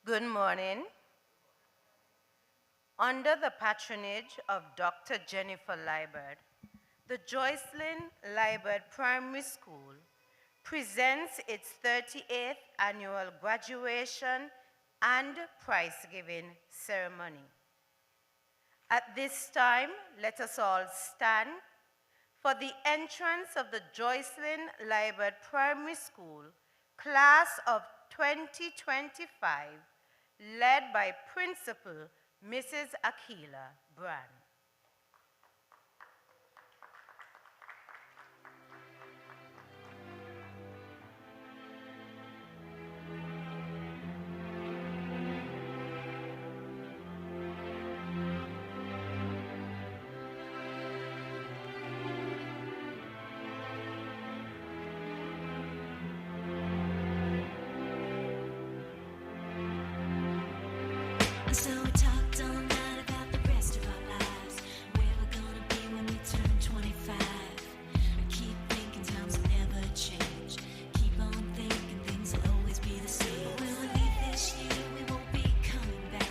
Good morning. Under the patronage of Dr. Jennifer Liburd, the Joycelyn Liburd Primary School presents its 38th annual graduation and prize-giving ceremony. At this time, let us all stand for the entrance of the Joycelyn Liburd Primary School class of 2025, led by Principal Mrs. Akila Brand. So we talked all night about the rest of our lives, where we're gonna be when we turn 25. I keep thinking times will never change. Keep on thinking things will always be the same. But when we leave this year, we won't be coming back.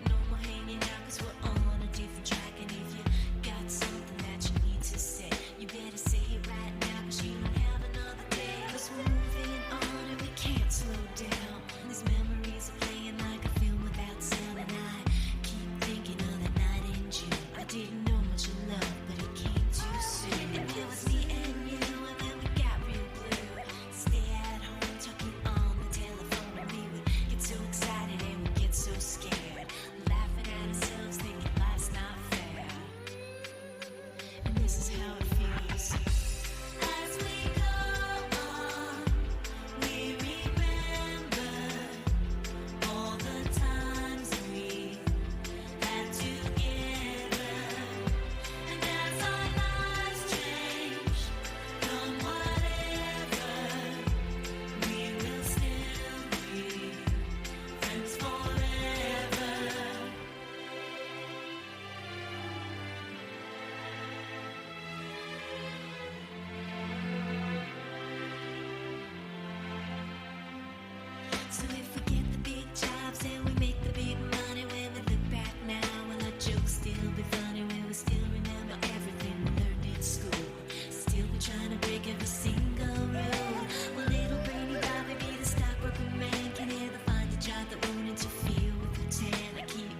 No more hanging out 'cause we're on a different track. And if you got something that you need to say, you better say it right now 'cause you don't have another day. 'Cause we're moving on and we can't slow down. These memories are playing like a film without sound. And I keep thinking of that night in June. I didn't know much of love, but it came too soon. And it was me and you, and then we got real blue. Stay at home, talking on the telephone, and we would get so excited and we'd get so scared, laughing at ourselves, thinking life's not fair. And this is how it feels. As we go on, we remember all the times we had together. And as our lives change from whatever, we will still be friends forever. So if we get the big jobs and we make the big money, when we look back now, will our jokes still be funny? Will we still remember everything we learned in school? Still be trying to break every single rule? Will little brainy Bobby be the stockbroker man? Can he ever find a job that won't interfere with the tan? I keep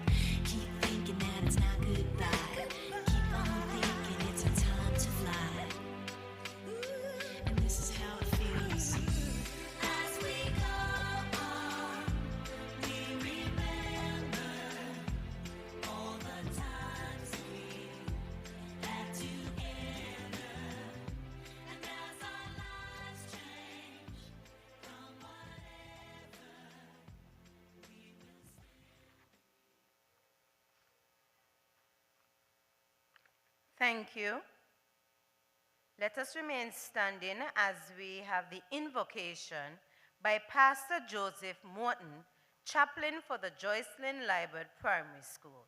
thinking that it's not goodbye. Keep on thinking it's our time to fly. And this is how it feels. As we go on, we remember all the times we had together. And as our lives change from whatever, we will Thank you. Let us remain standing as we have the invocation by Pastor Joseph Morton, chaplain for the Joycelyn Liburd Primary School.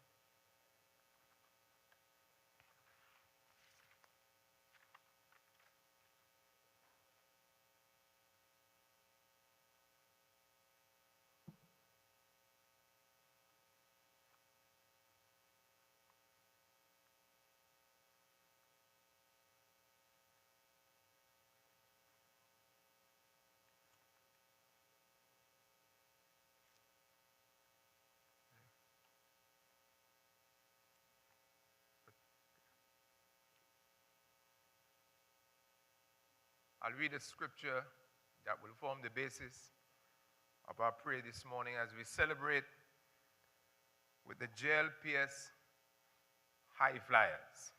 I'll read a scripture that will form the basis of our prayer this morning as we celebrate with the JLPS High Flyers.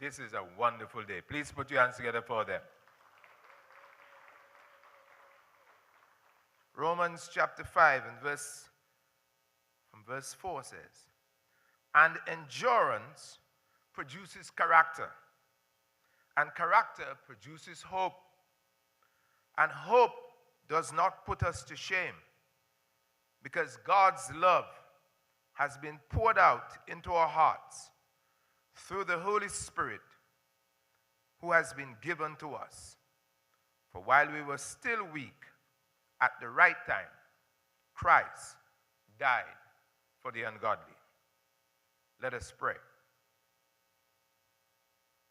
This is a wonderful day. Please put your hands together for them. Romans chapter 5 and verse 4 says, "And endurance produces character, and character produces hope. And hope does not put us to shame, because God's love has been poured out into our hearts through the Holy Spirit who has been given to us. For while we were still weak, at the right time, Christ died for the ungodly. Let us pray.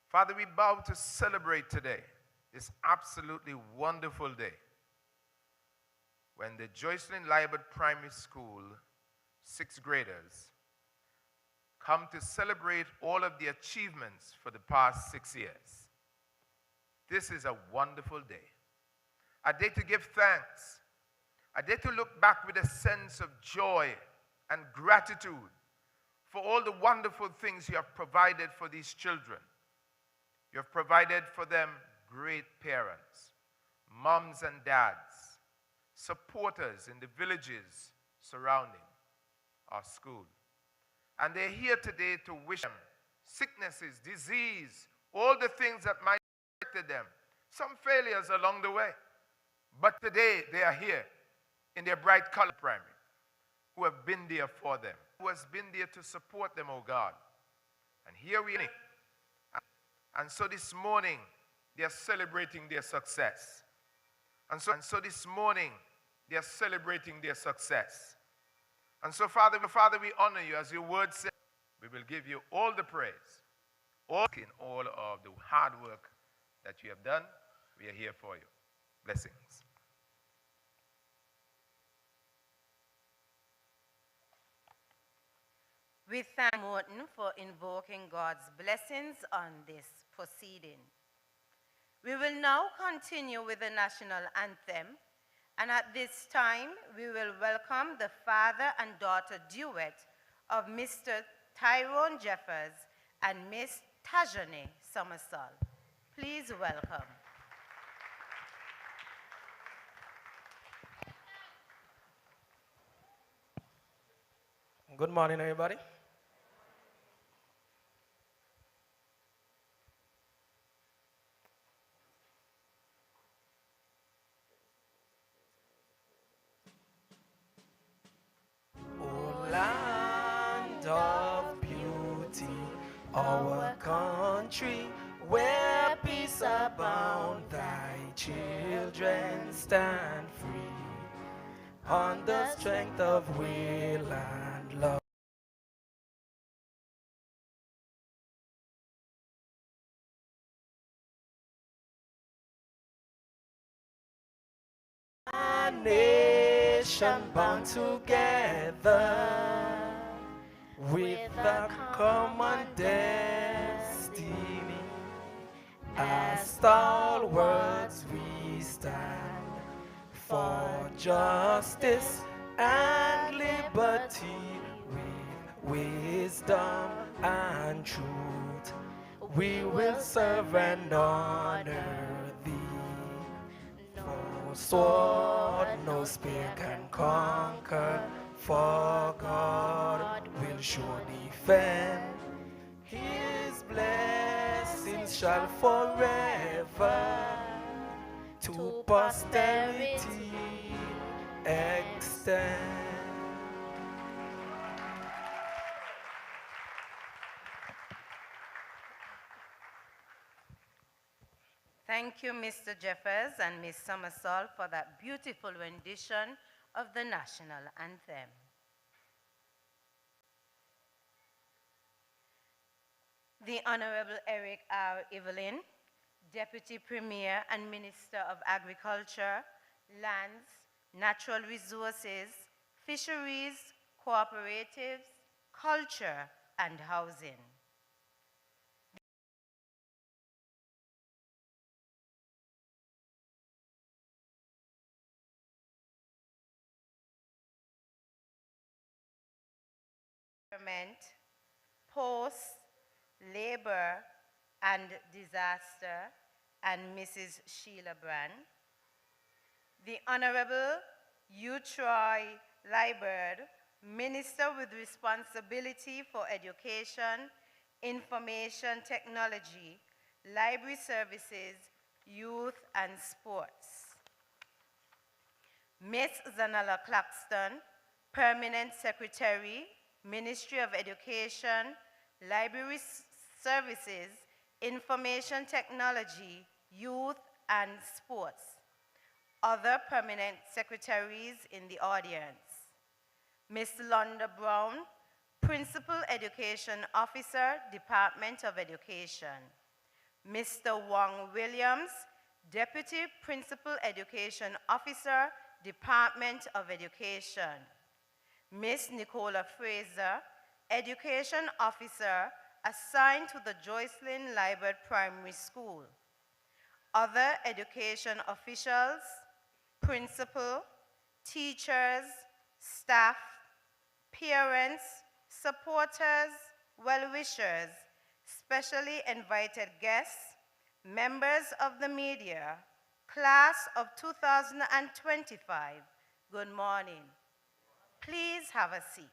Father, we bow to celebrate today, this absolutely wonderful day, when the Joycelyn Liburd Primary School 6th graders come to celebrate all of the achievements for the past 6 years. This is a wonderful day. A day to give thanks. A day to look back with a sense of joy and gratitude for all the wonderful things you have provided for these children. You have provided for them great parents, moms and dads, supporters in the villages surrounding our school. And they're here today to wish them sicknesses, disease, all the things that might have affected them, some failures along the way. But today they are here in their bright color primary, who have been there for them, who has been there to support them, oh God. And here we are. And so this morning, they are celebrating their success. And so this morning, they are celebrating their success. And so, Father, we honor you. As your word says, we will give you all the praise, all of the hard work that you have done. We are here for you. Blessings. We thank Morton for invoking God's blessings on this proceeding. We will now continue with the national anthem, and at this time, we will welcome the father and daughter duet of Mr. Tyrone Jeffers and Miss Tajane Somersall. Please welcome. Good morning, everybody. O land of beauty, our country, where peace abound, thy children stand free on the strength of will and love. A nation bound together with a common destiny. As stalwarts we stand for justice and liberty, with wisdom and truth we will serve and honor thee. No sword, no spear can conquer, for God will sure defend. His blessings shall forever to posterity extend. Thank you, Mr. Jeffers and Miss Somersall, for that beautiful rendition of the national anthem. The Honorable Eric R. Evelyn, Deputy Premier and Minister of Agriculture, Lands, Natural Resources, Fisheries, Cooperatives, Culture, and Housing. Post, Labor, and Disaster, and Mrs. Sheila Brand. The Honorable Troy Liburd, Minister with responsibility for education, information technology, library services, youth, and sports. Ms. Zanella Claxton, Permanent Secretary, Ministry of Education, Library Services, Information Technology, Youth, and Sports. Other permanent secretaries in the audience. Ms. Londa Brown, Principal Education Officer, Department of Education. Mr. Wong Williams, Deputy Principal Education Officer, Department of Education. Ms. Nicola Fraser, Education Officer, assigned to the Joycelyn Liburd Primary School. Other education officials, principal, teachers, staff, parents, supporters, well-wishers, specially invited guests, members of the media, class of 2025, good morning. Please have a seat.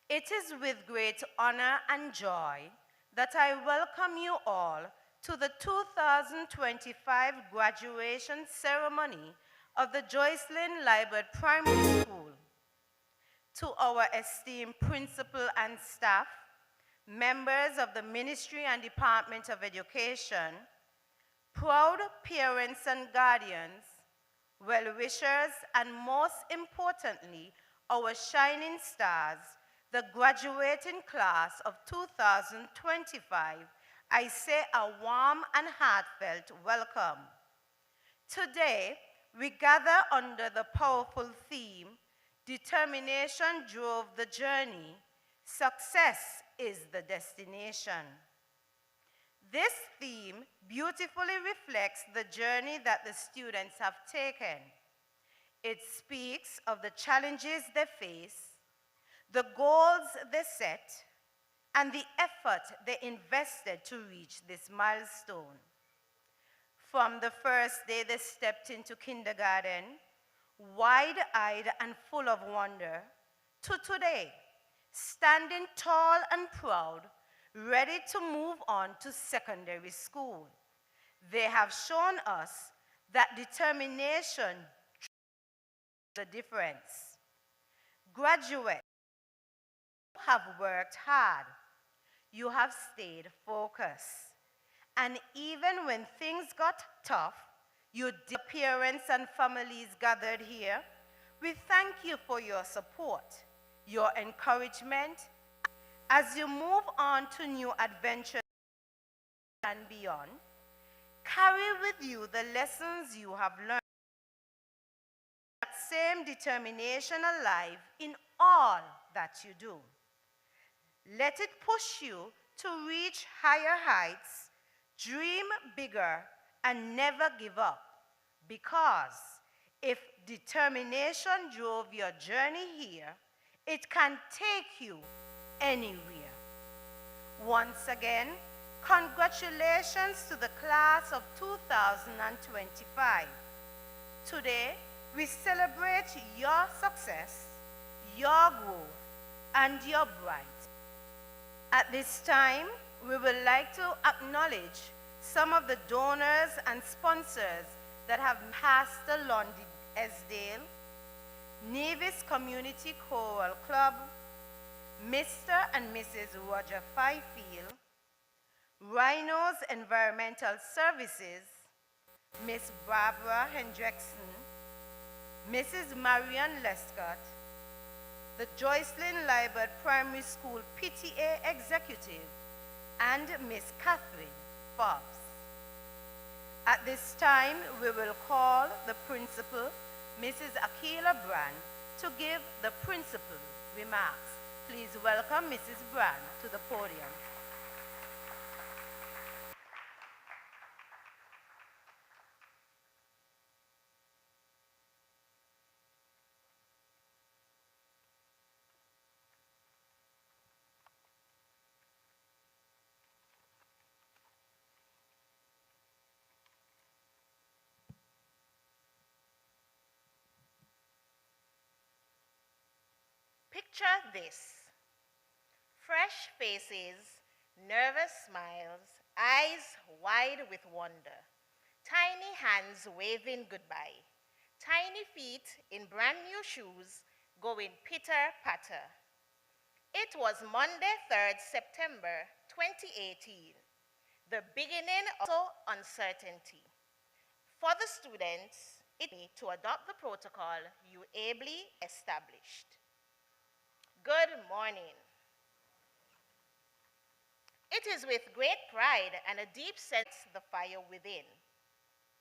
It is with great honor and joy that I welcome you all to the 2025 graduation ceremony of the Joycelyn Liburd Primary School. To our esteemed principal and staff, members of the Ministry and Department of Education, proud parents and guardians, well-wishers, and most importantly, our shining stars, the graduating class of 2025, I say a warm and heartfelt welcome. Today, we gather under the powerful theme, determination drove the journey, success is the destination. This theme beautifully reflects the journey that the students have taken. It speaks of the challenges they face, the goals they set, and the effort they invested to reach this milestone. From the first day they stepped into kindergarten, wide-eyed and full of wonder, to today, standing tall and proud, ready to move on to secondary school. They have shown us that determination makes the difference. Graduates, have worked hard. You have stayed focused. And even when things got tough, you dear parents and families gathered here, we thank you for your support, your encouragement, as you move on to new adventures and beyond. Carry with you the lessons you have learned. That same determination alive in all that you do. Let it push you to reach higher heights, dream bigger, and never give up. Because if determination drove your journey here, it can take you anywhere. Once again, congratulations to the class of 2025. Today, we celebrate your success, your growth, and your bright. At this time, we would like to acknowledge some of the donors and sponsors that have Pastor Londi Esdale, Nevis Community Choral Club, Mr. and Mrs. Roger Fifield, Rhinos Environmental Services, Miss Barbara Hendrickson, Mrs. Marian Lescott, the Joycelyn Liburd Primary School PTA Executive, and Miss Catherine Fobbs. At this time, we will call the principal, Mrs. Akila Brand, to give the principal remarks. Please welcome Mrs. Brand to the podium. Picture this: fresh faces, nervous smiles, eyes wide with wonder, tiny hands waving goodbye, tiny feet in brand new shoes going pitter-patter. It was Monday, 3rd September 2018, the beginning of uncertainty. For the students, it needed to adopt the protocol you ably established. Good morning. It is with great pride and a deep sense of the fire within.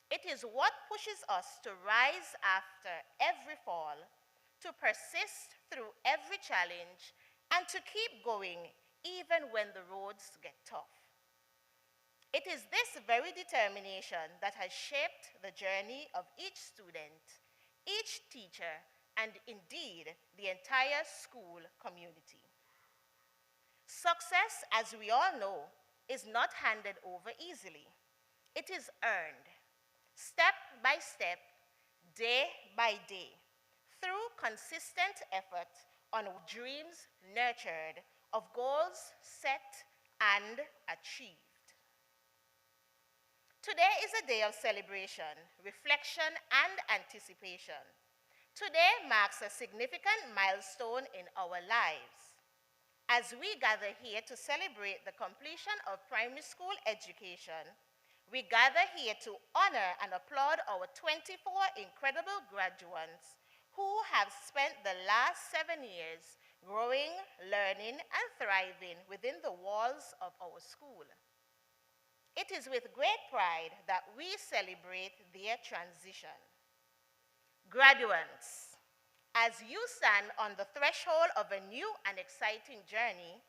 It is what pushes us to rise after every fall, to persist through every challenge, and to keep going even when the roads get tough. It is this very determination that has shaped the journey of each student, each teacher, and indeed the entire school community. Success, as we all know, is not handed over easily. It is earned, step by step, day by day, through consistent effort on dreams nurtured, of goals set and achieved. Today is a day of celebration, reflection, and anticipation. Today marks a significant milestone in our lives. As we gather here to celebrate the completion of primary school education, we gather here to honor and applaud our 24 incredible graduates who have spent the last 7 years growing, learning, and thriving within the walls of our school. It is with great pride that we celebrate their transition. Graduates, as you stand on the threshold of a new and exciting journey,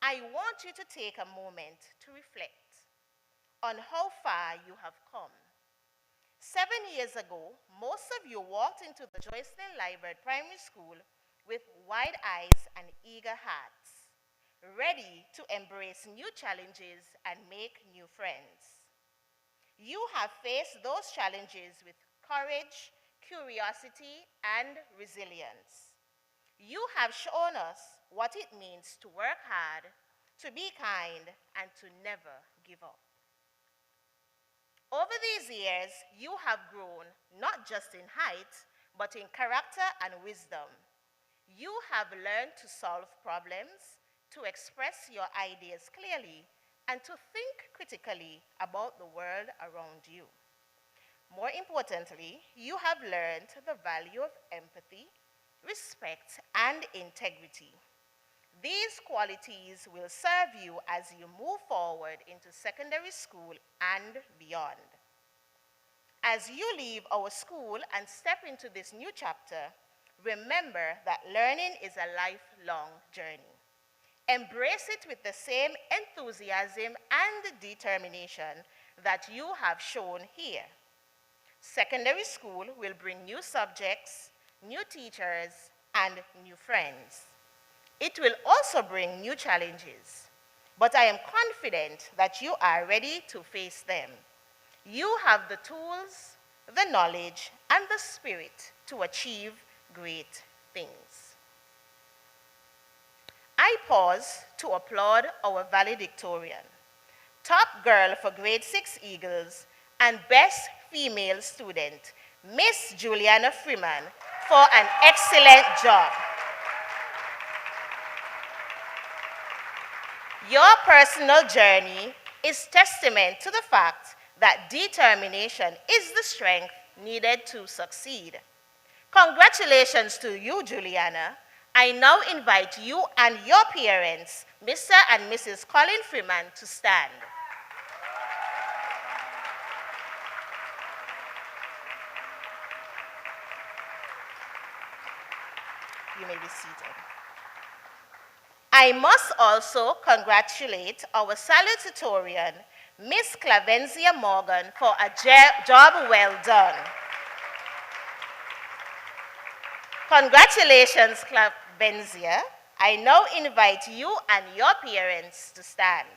I want you to take a moment to reflect on how far you have come. 7 years ago, most of you walked into the Joycelyn Liburd Primary School with wide eyes and eager hearts, ready to embrace new challenges and make new friends. You have faced those challenges with courage, curiosity, and resilience. You have shown us what it means to work hard, to be kind, and to never give up. Over these years, you have grown not just in height, but in character and wisdom. You have learned to solve problems, to express your ideas clearly, and to think critically about the world around you. More importantly, you have learned the value of empathy, respect, and integrity. These qualities will serve you as you move forward into secondary school and beyond. As you leave our school and step into this new chapter, remember that learning is a lifelong journey. Embrace it with the same enthusiasm and determination that you have shown here. Secondary school will bring new subjects, new teachers, and new friends. It will also bring new challenges, but I am confident that you are ready to face them. You have the tools, the knowledge, and the spirit to achieve great things. I pause to applaud our valedictorian, top girl for grade 6 Eagles, and best female student, Miss Juliana Freeman, for an excellent job. Your personal journey is testament to the fact that determination is the strength needed to succeed. Congratulations to you, Juliana. I now invite you and your parents, Mr. and Mrs. Colin Freeman, to stand. You may be seated. I must also congratulate our salutatorian, Miss Clavenzia Morgan, for a job well done. Congratulations, Clavenzia. I now invite you and your parents to stand.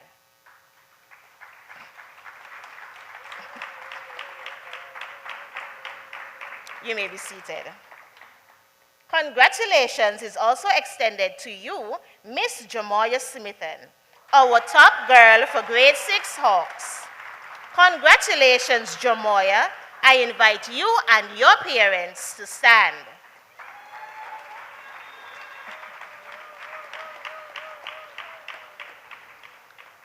You may be seated. Congratulations is also extended to you, Miss Jamoya Smithen, our top girl for grade 6 Hawks. Congratulations, Jamoya. I invite you and your parents to stand.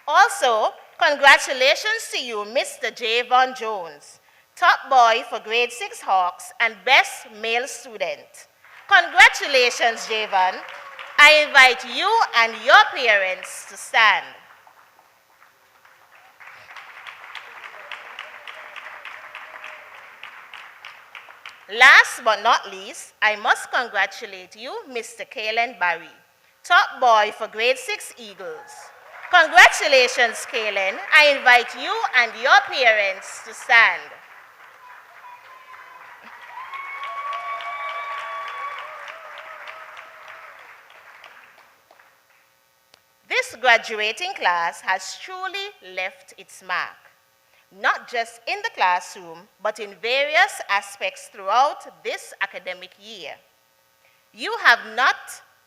Also, congratulations to you, Mr. Javon Jones, top boy for grade 6 Hawks and best male student. Congratulations, Javon. I invite you and your parents to stand. Last but not least, I must congratulate you, Mr. Kalen Barry, top boy for grade 6 Eagles. Congratulations, Kalen. I invite you and your parents to stand. This graduating class has truly left its mark, not just in the classroom, but in various aspects throughout this academic year. You have not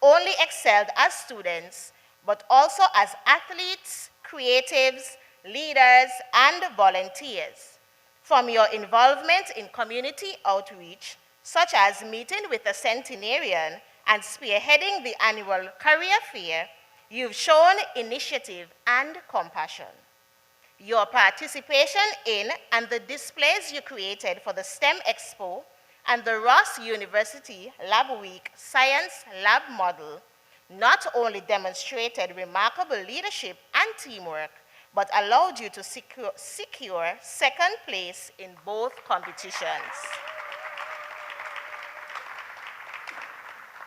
only excelled as students, but also as athletes, creatives, leaders, and volunteers. From your involvement in community outreach, such as meeting with a centenarian and spearheading the annual career fair, you've shown initiative and compassion. Your participation in and the displays you created for the STEM Expo and the Ross University Lab Week Science Lab Model not only demonstrated remarkable leadership and teamwork, but allowed you to secure second place in both competitions.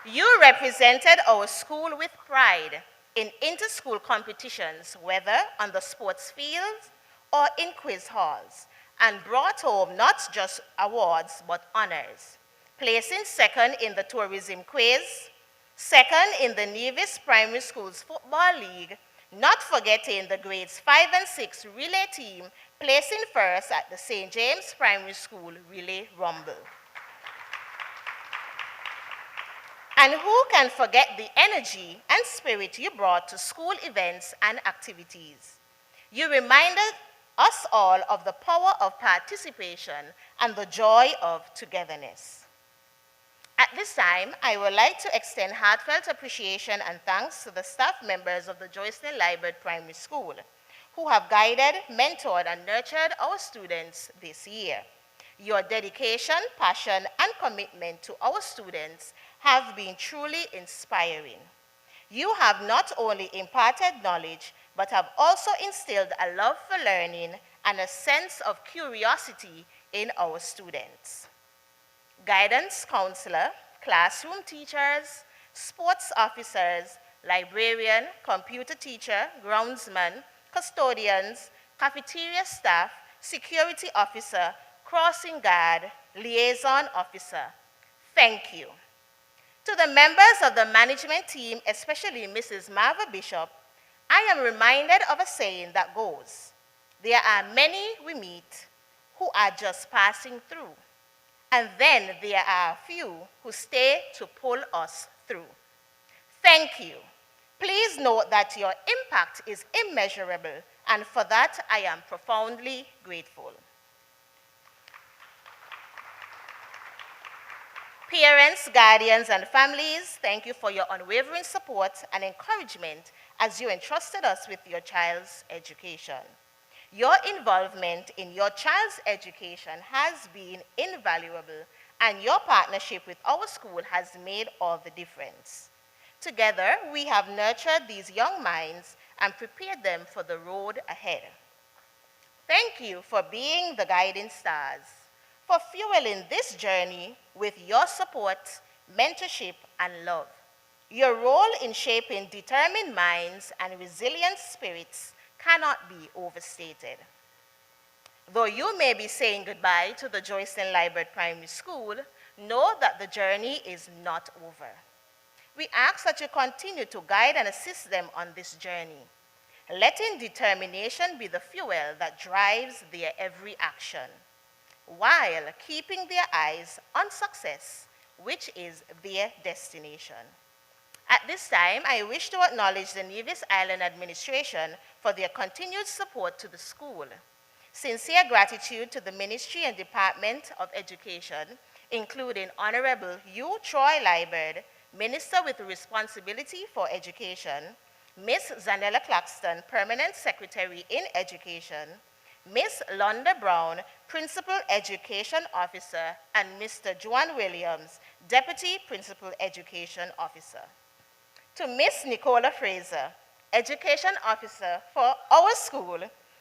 You represented our school with pride in inter-school competitions, whether on the sports fields or in quiz halls, and brought home not just awards, but honors, placing second in the tourism quiz, second in the Nevis Primary Schools Football League, not forgetting the grades 5 and 6 relay team, placing first at the St. James Primary School Relay Rumble. And who can forget the energy and spirit you brought to school events and activities? You reminded us all of the power of participation and the joy of togetherness. At this time, I would like to extend heartfelt appreciation and thanks to the staff members of the Joycelyn Liburd Primary School who have guided, mentored, and nurtured our students this year. Your dedication, passion, and commitment to our students have been truly inspiring. You have not only imparted knowledge, but have also instilled a love for learning and a sense of curiosity in our students. Guidance counselor, classroom teachers, sports officers, librarian, computer teacher, groundsman, custodians, cafeteria staff, security officer, crossing guard, liaison officer, thank you. To the members of the management team, especially Mrs. Marva Bishop, I am reminded of a saying that goes, there are many we meet who are just passing through, and then there are a few who stay to pull us through. Thank you. Please note that your impact is immeasurable, and for that I am profoundly grateful. Parents, guardians, and families, thank you for your unwavering support and encouragement as you entrusted us with your child's education. Your involvement in your child's education has been invaluable, and your partnership with our school has made all the difference. Together, we have nurtured these young minds and prepared them for the road ahead. Thank you for being the guiding stars, for fueling this journey with your support, mentorship, and love. Your role in shaping determined minds and resilient spirits cannot be overstated. Though you may be saying goodbye to the Joycelyn Liburd Primary School, know that the journey is not over. We ask that you continue to guide and assist them on this journey, letting determination be the fuel that drives their every action, while keeping their eyes on success, which is their destination. At this time, I wish to acknowledge the Nevis Island Administration for their continued support to the school. Sincere gratitude to the Ministry and Department of Education, including Honorable U. Troy Liburd, Minister with responsibility for education, Miss Zanella Claxton, Permanent Secretary in Education, Miss Londa Brown, Principal Education Officer, and Mr. Juan Williams, Deputy Principal Education Officer. To Miss Nicola Fraser, Education Officer for our school,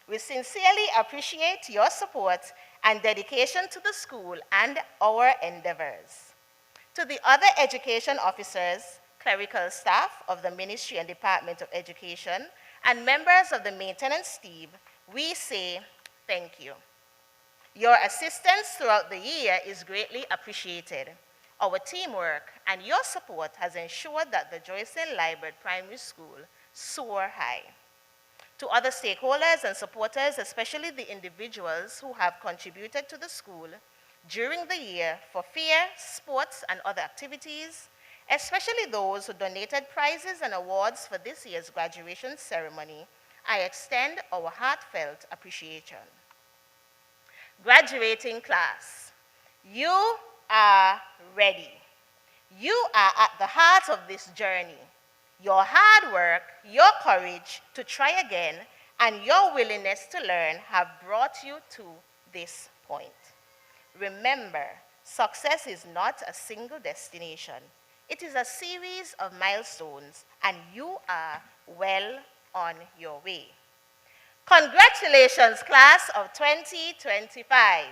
we sincerely appreciate your support and dedication to the school and our endeavors. To the other education officers, clerical staff of the Ministry and Department of Education, and members of the maintenance team, we say thank you. Your assistance throughout the year is greatly appreciated. Our teamwork and your support has ensured that the Joycelyn Liburd Primary School soar high. To other stakeholders and supporters, especially the individuals who have contributed to the school during the year for fair, sports, and other activities, especially those who donated prizes and awards for this year's graduation ceremony, I extend our heartfelt appreciation. Graduating class, you are ready. You are at the heart of this journey. Your hard work, your courage to try again, and your willingness to learn have brought you to this point. Remember, success is not a single destination. It is a series of milestones, and you are well on your way. Congratulations, class of 2025.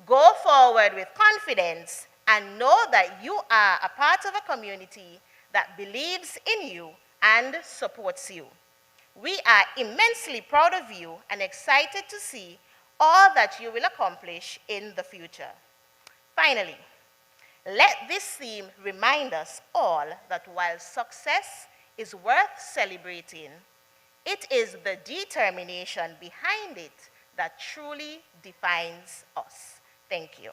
Go forward with confidence and know that you are a part of a community that believes in you and supports you. We are immensely proud of you and excited to see all that you will accomplish in the future. Finally, let this theme remind us all that while success is worth celebrating, it is the determination behind it that truly defines us. Thank you.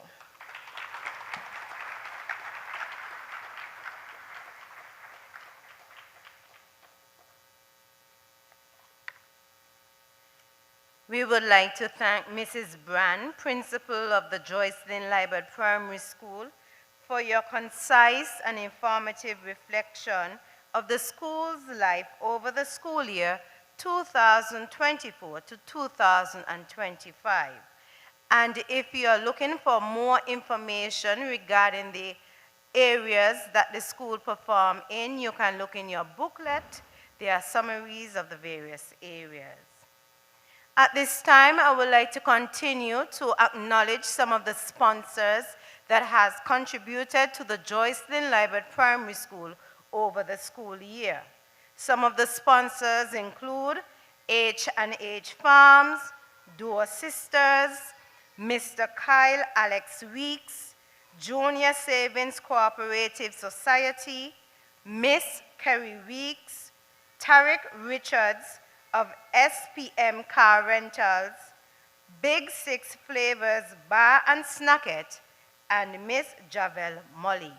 We would like to thank Mrs. Brand, Principal of the Joycelyn Liburd Primary School, for your concise and informative reflection of the school's life over the school year 2024 to 2025. And if you are looking for more information regarding the areas that the school perform in, you can look in your booklet. There are summaries of the various areas. At this time, I would like to continue to acknowledge some of the sponsors that has contributed to the Joycelyn Liburd Primary School over the school year. Some of the sponsors include H&H Farms, Door Sisters, Mr. Kyle Alex Weeks, Junior Savings Cooperative Society, Miss Kerry Weeks, Tarek Richards of SPM Car Rentals, Big Six Flavors Bar and Snacket, and Miss Javel Molly.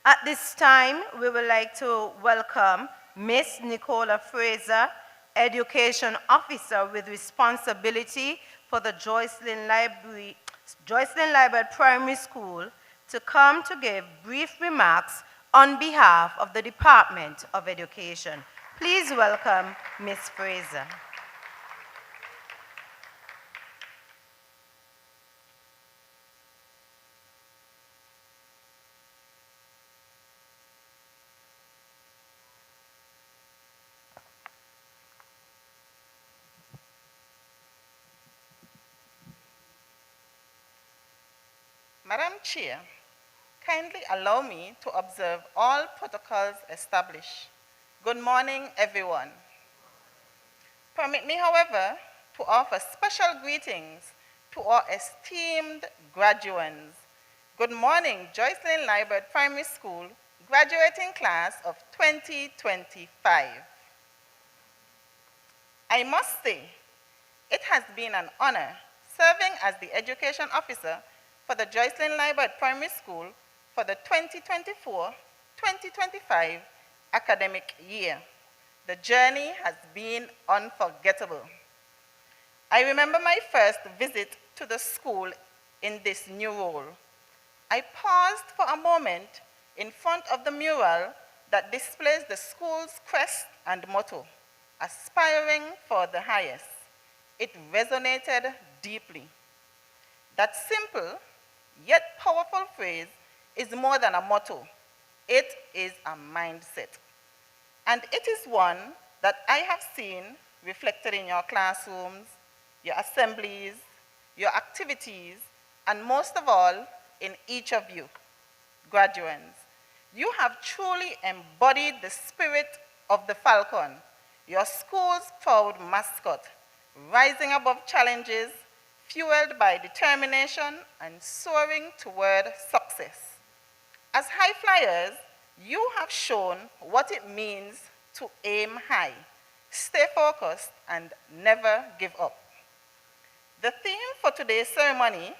At this time, we would like to welcome Miss Nicola Fraser, Education Officer with responsibility for the Joycelyn Liburd Primary School, to come to give brief remarks on behalf of the Department of Education. Please welcome Ms. Fraser. Madam Chair, kindly allow me to observe all protocols established. Good morning, everyone. Permit me, however, to offer special greetings to our esteemed graduates. Good morning, Joycelyn Liburd Primary School, graduating class of 2025. I must say, it has been an honor serving as the Education Officer for the Joycelyn Liburd Primary School for the 2024-2025 academic year. The journey has been unforgettable. I remember my first visit to the school in this new role. I paused for a moment in front of the mural that displays the school's crest and motto, aspiring for the highest. It resonated deeply. That simple yet powerful phrase is more than a motto. It is a mindset. And it is one that I have seen reflected in your classrooms, your assemblies, your activities, and most of all, in each of you, graduates. You have truly embodied the spirit of the Falcon, your school's proud mascot, rising above challenges, fueled by determination and soaring toward success. As high flyers, you have shown what it means to aim high, stay focused, and never give up. The theme for today's ceremony,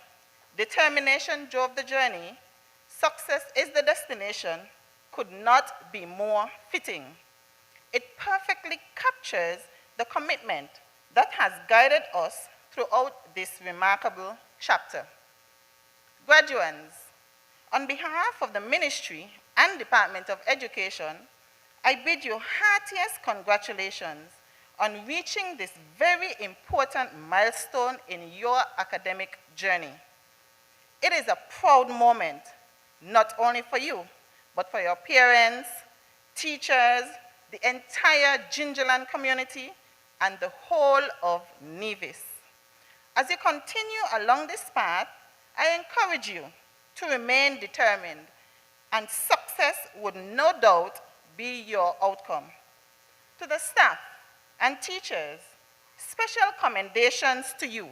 Determination Drove the Journey, Success is the Destination, could not be more fitting. It perfectly captures the commitment that has guided us throughout this remarkable chapter. Graduates, on behalf of the Ministry and Department of Education, I bid you heartiest congratulations on reaching this very important milestone in your academic journey. It is a proud moment, not only for you, but for your parents, teachers, the entire Gingerland community, and the whole of Nevis. As you continue along this path, I encourage you to remain determined, and success would no doubt be your outcome. To the staff and teachers, special commendations to you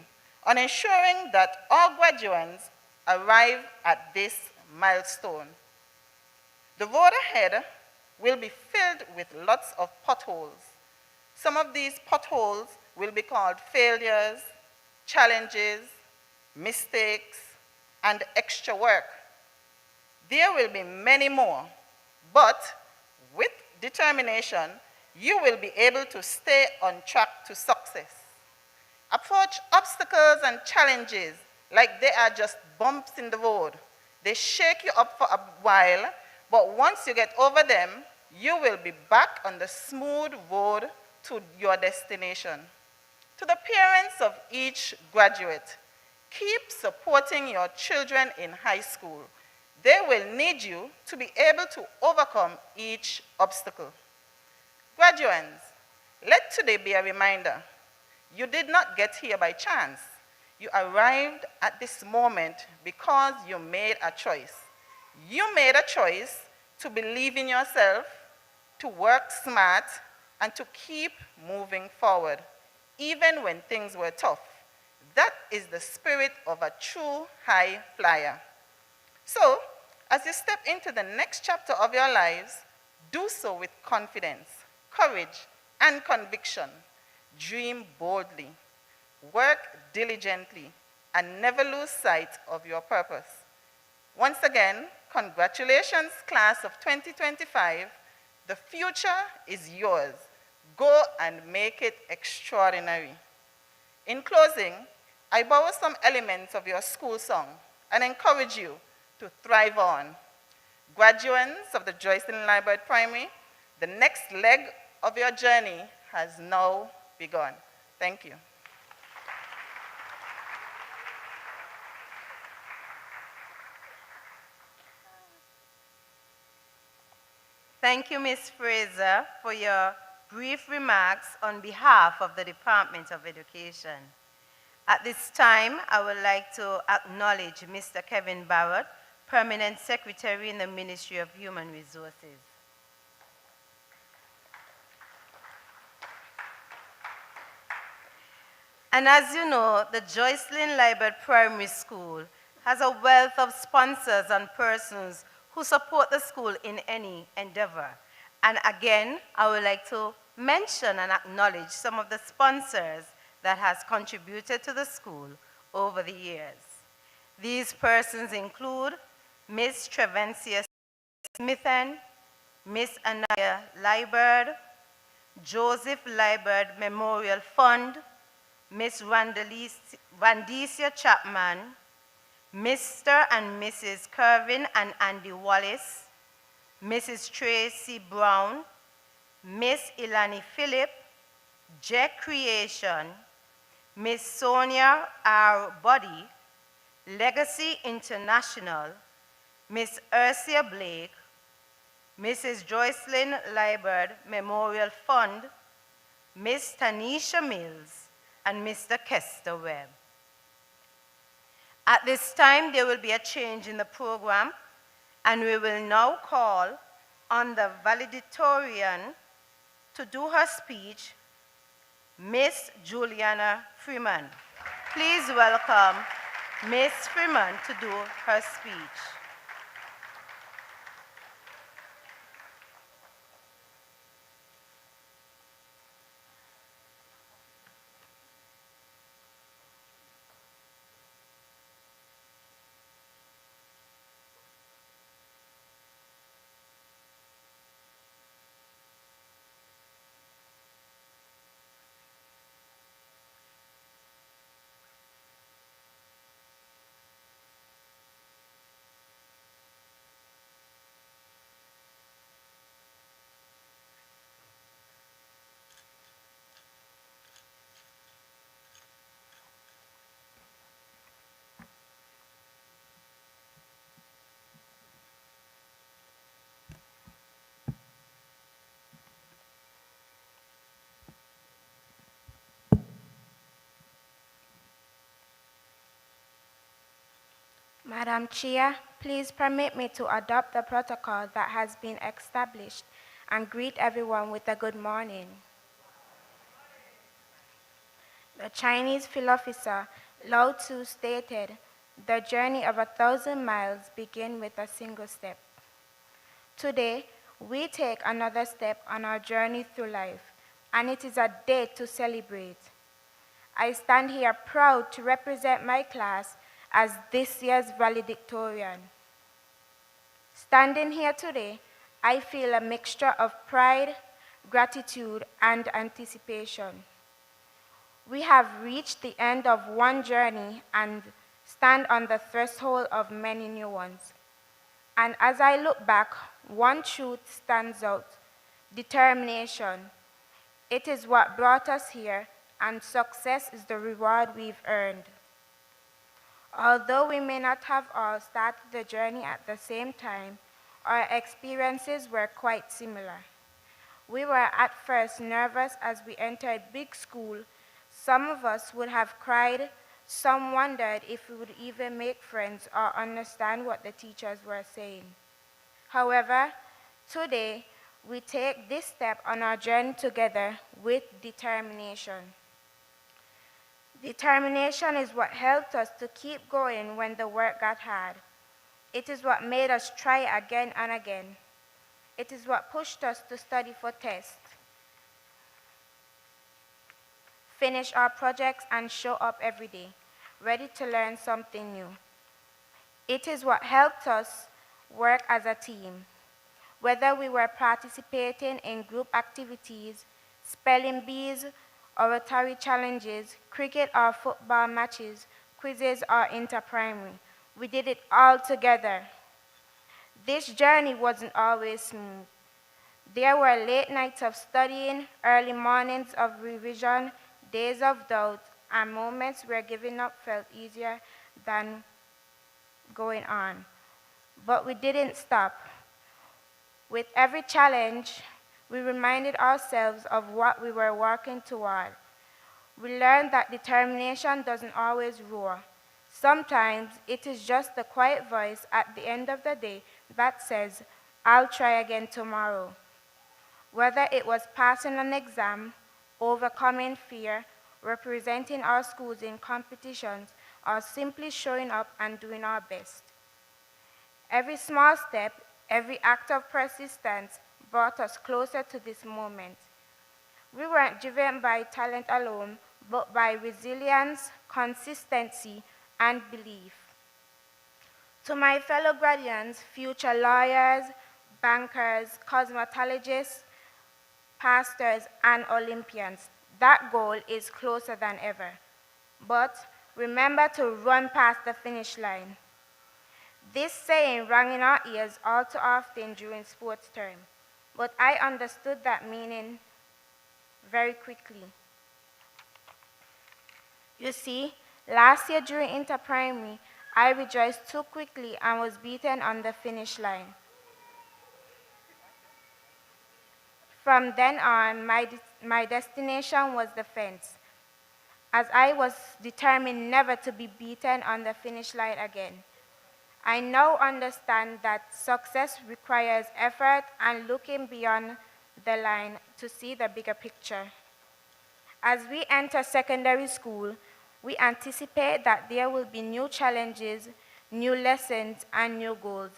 on ensuring that all graduates arrive at this milestone. The road ahead will be filled with lots of potholes. Some of these potholes will be called failures, challenges, mistakes, and extra work. There will be many more, but with determination, you will be able to stay on track to success. Approach obstacles and challenges like they are just bumps in the road. They shake you up for a while, but once you get over them, you will be back on the smooth road to your destination. To the parents of each graduate, keep supporting your children in high school. They will need you to be able to overcome each obstacle. Graduates, let today be a reminder. You did not get here by chance. You arrived at this moment because you made a choice. You made a choice to believe in yourself, to work smart, and to keep moving forward, even when things were tough. That is the spirit of a true high flyer. So, as you step into the next chapter of your lives, do so with confidence, courage, and conviction. Dream boldly, work diligently, and never lose sight of your purpose. Once again, congratulations, class of 2025. The future is yours. Go and make it extraordinary. In closing, I borrow some elements of your school song and encourage you to thrive on. Graduates of the Joycelyn Liburd Primary, the next leg of your journey has now begun. Thank you. Thank you, Ms. Fraser, for your brief remarks on behalf of the Department of Education. At this time, I would like to acknowledge Mr. Kevin Barrett, Permanent Secretary in the Ministry of Human Resources. And as you know, the Joycelyn Liburd Primary School has a wealth of sponsors and persons who support the school in any endeavor. And again, I would like to mention and acknowledge some of the sponsors that has contributed to the school over the years. These persons include Ms. Trevencia Smithen, Ms. Anaya Liburd, Joseph Liburd Memorial Fund, Ms. Vandesia Chapman, Mr. and Mrs. Kervin and Andy Wallace, Mrs. Tracy Brown, Miss Ilani Phillip, Jack Creation, Miss Sonia R. Buddy, Legacy International, Miss Ursia Blake, Mrs. Joycelyn Liburd Memorial Fund, Miss Tanisha Mills, and Mr. Kester Webb. At this time, there will be a change in the program, and we will now call on the valedictorian to do her speech, Miss Juliana Freeman. Please welcome Miss Freeman to do her speech. Madam Chair, please permit me to adopt the protocol that has been established and greet everyone with a good morning. The Chinese philosopher Lao Tzu stated, "The journey of 1,000 miles begins with a single step." Today, we take another step on our journey through life, and it is a day to celebrate. I stand here proud to represent my class as this year's valedictorian. Standing here today, I feel a mixture of pride, gratitude, and anticipation. We have reached the end of one journey and stand on the threshold of many new ones. And as I look back, one truth stands out: determination. It is what brought us here, and success is the reward we've earned. Although we may not have all started the journey at the same time, our experiences were quite similar. We were at first nervous as we entered big school. Some of us would have cried, some wondered if we would even make friends or understand what the teachers were saying. However, today, we take this step on our journey together with determination. Determination is what helped us to keep going when the work got hard. It is what made us try again and again. It is what pushed us to study for tests, finish our projects, and show up every day, ready to learn something new. It is what helped us work as a team. Whether we were participating in group activities, spelling bees, oratory challenges, cricket or football matches, quizzes or inter-primary, we did it all together. This journey wasn't always smooth. There were late nights of studying, early mornings of revision, days of doubt, and moments where giving up felt easier than going on. But we didn't stop. With every challenge, we reminded ourselves of what we were working toward. We learned that determination doesn't always roar. Sometimes it is just the quiet voice at the end of the day that says, "I'll try again tomorrow." Whether it was passing an exam, overcoming fear, representing our schools in competitions, or simply showing up and doing our best. Every small step, every act of persistence brought us closer to this moment. We weren't driven by talent alone, but by resilience, consistency, and belief. To my fellow graduates, future lawyers, bankers, cosmetologists, pastors, and Olympians, that goal is closer than ever. But remember to run past the finish line. This saying rang in our ears all too often during sports term, but I understood that meaning very quickly. You see, last year during interprimary, I rejoiced too quickly and was beaten on the finish line. From then on, my destination was the fence, as I was determined never to be beaten on the finish line again. I now understand that success requires effort and looking beyond the line to see the bigger picture. As we enter secondary school, we anticipate that there will be new challenges, new lessons, and new goals.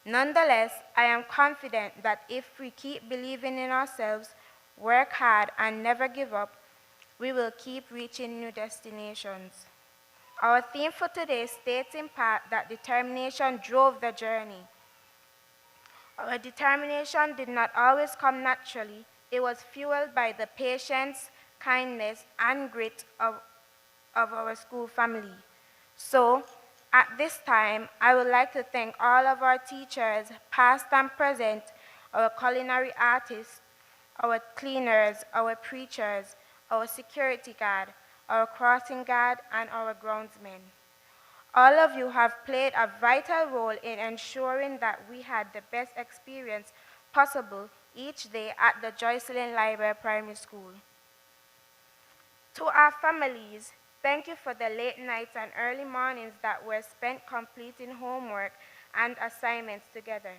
Nonetheless, I am confident that if we keep believing in ourselves, work hard, and never give up, we will keep reaching new destinations. Our theme for today states in part that determination drove the journey. Our determination did not always come naturally. It was fueled by the patience, kindness, and grit of our school family. So, at this time, I would like to thank all of our teachers, past and present, our culinary artists, our cleaners, our preachers, our security guard, our crossing guard, and our groundsmen. All of you have played a vital role in ensuring that we had the best experience possible each day at the Joycelyn Liburd Primary School. To our families, thank you for the late nights and early mornings that were spent completing homework and assignments together.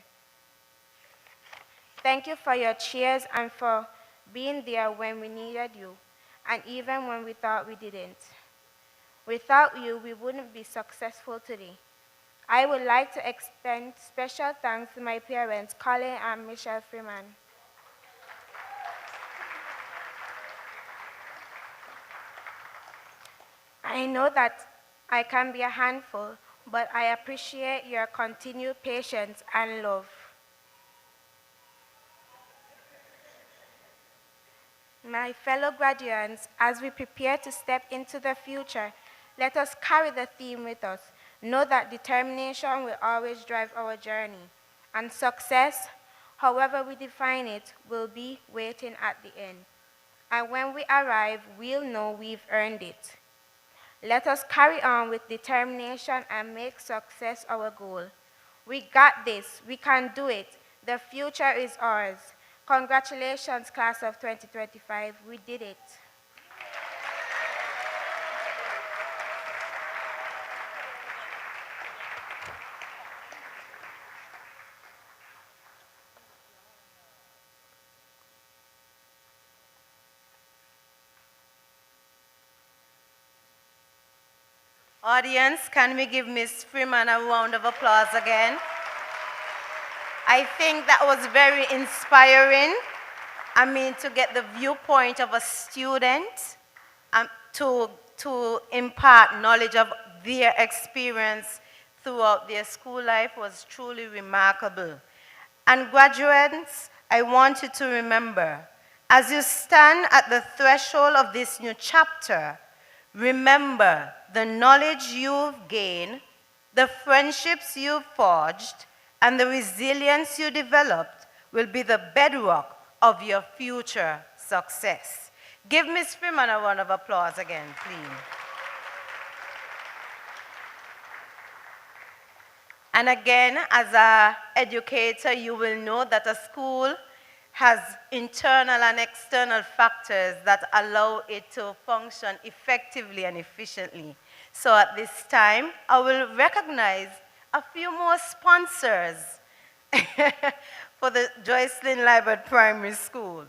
Thank you for your cheers and for being there when we needed you, and even when we thought we didn't. Without you, we wouldn't be successful today. I would like to extend special thanks to my parents, Colin and Michelle Freeman. I know that I can be a handful, but I appreciate your continued patience and love. My fellow graduates, as we prepare to step into the future, let us carry the theme with us. Know that determination will always drive our journey, and success, however we define it, will be waiting at the end. And when we arrive, we'll know we've earned it. Let us carry on with determination and make success our goal. We got this. We can do it. The future is ours. Congratulations, class of 2025. We did it. Audience, can we give Ms. Freeman a round of applause again? I think that was very inspiring. I mean, to get the viewpoint of a student to impart knowledge of their experience throughout their school life was truly remarkable. And graduates, I want you to remember, as you stand at the threshold of this new chapter, remember the knowledge you've gained, the friendships you've forged, and the resilience you developed will be the bedrock of your future success. Give Ms. Freeman a round of applause again, please. And again, as an educator, you will know that a school has internal and external factors that allow it to function effectively and efficiently. So at this time, I will recognize a few more sponsors for the Joycelyn Liburd Primary School.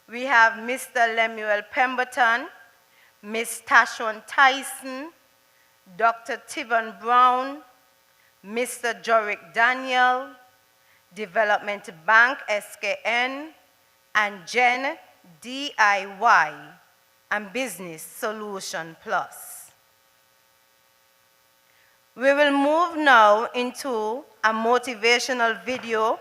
We have Mr. Lemuel Pemberton, Ms. Tashon Tyson, Dr. Tivon Brown, Mr. Jorick Daniel, Development Bank SKN, and Jen DIY, and Business Solution Plus. We will move now into a motivational video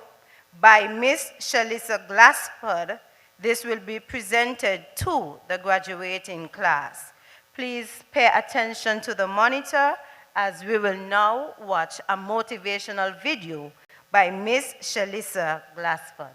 by Miss Shalissa Glassford. This will be presented to the graduating class. Please pay attention to the monitor as we will now watch a motivational video by Miss Shalissa Glassford.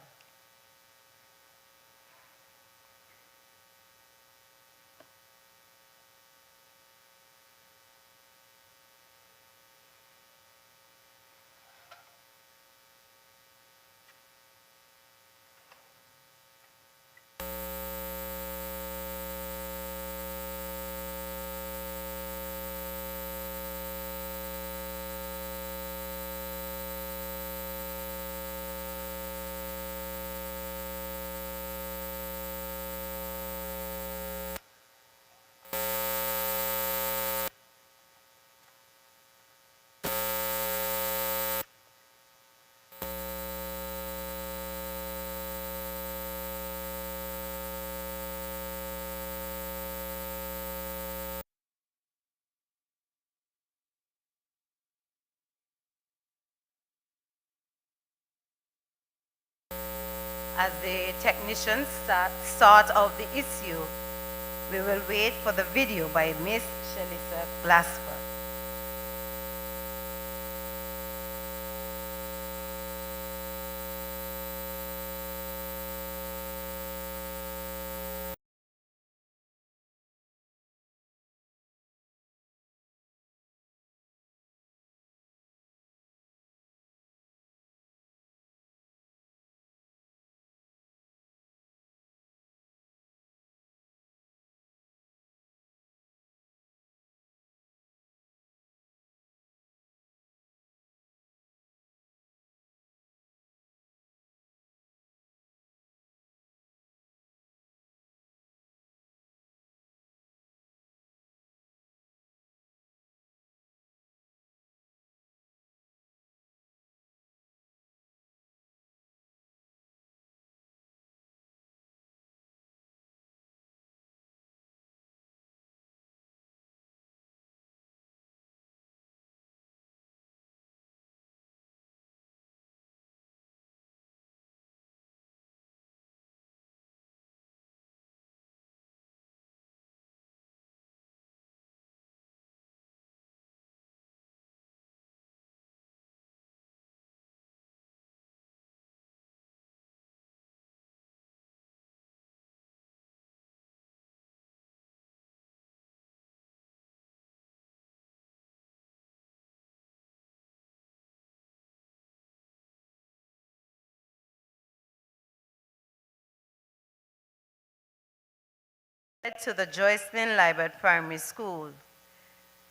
As the technicians sort out the issue, we will wait for the video by Miss Shalissa Glassford. To the Joycelyn Liburd Primary School.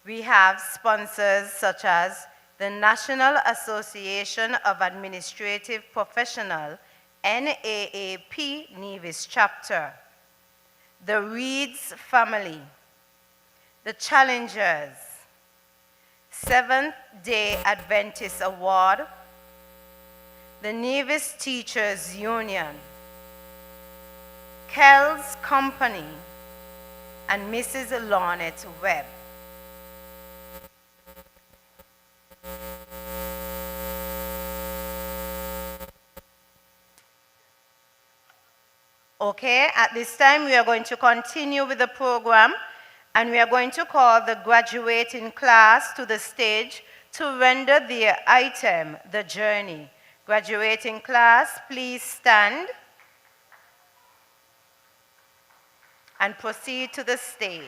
We have sponsors such as the National Association of Administrative Professionals, NAAP Nevis Chapter, the Reeds family, the Challengers, Seventh-day Adventist Award, the Nevis Teachers Union, Kells Company, and Mrs. Lornette Webb. Okay, at this time we are going to continue with the program, and we are going to call the graduating class to the stage to render their item, The Journey. Graduating class, please stand and proceed to the stage.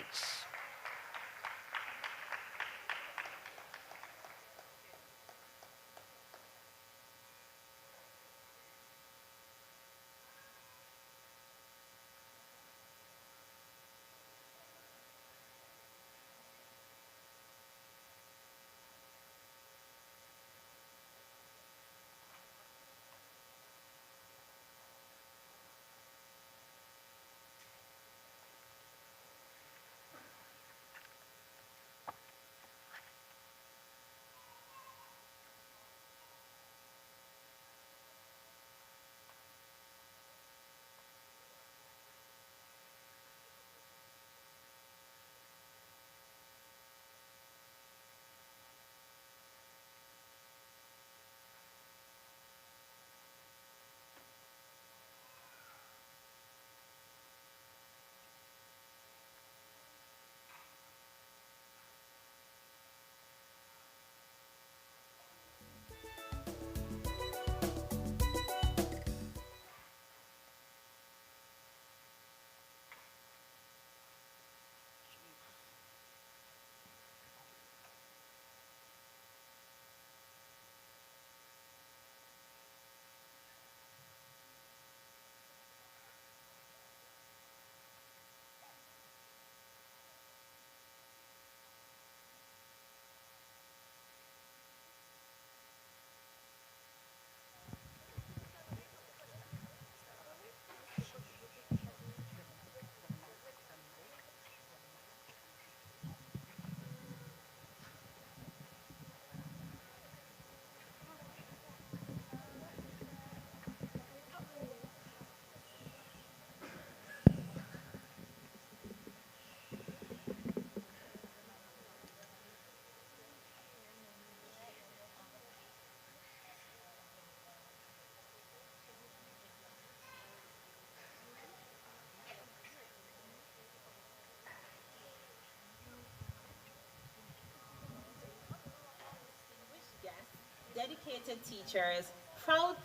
dedicated teachers, proud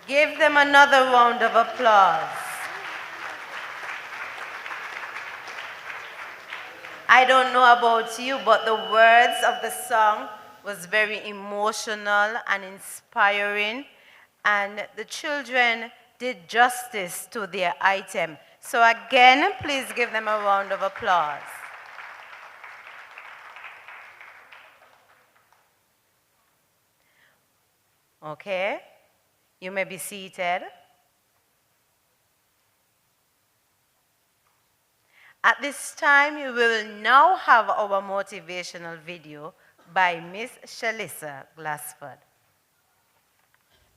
Give them another round of applause. I don't know about you, but the words of the song was very emotional and inspiring, and the children did justice to their item. So again, please give them a round of applause. Okay, you may be seated. At this time, we will now have our motivational video by Miss Shalissa Glassford.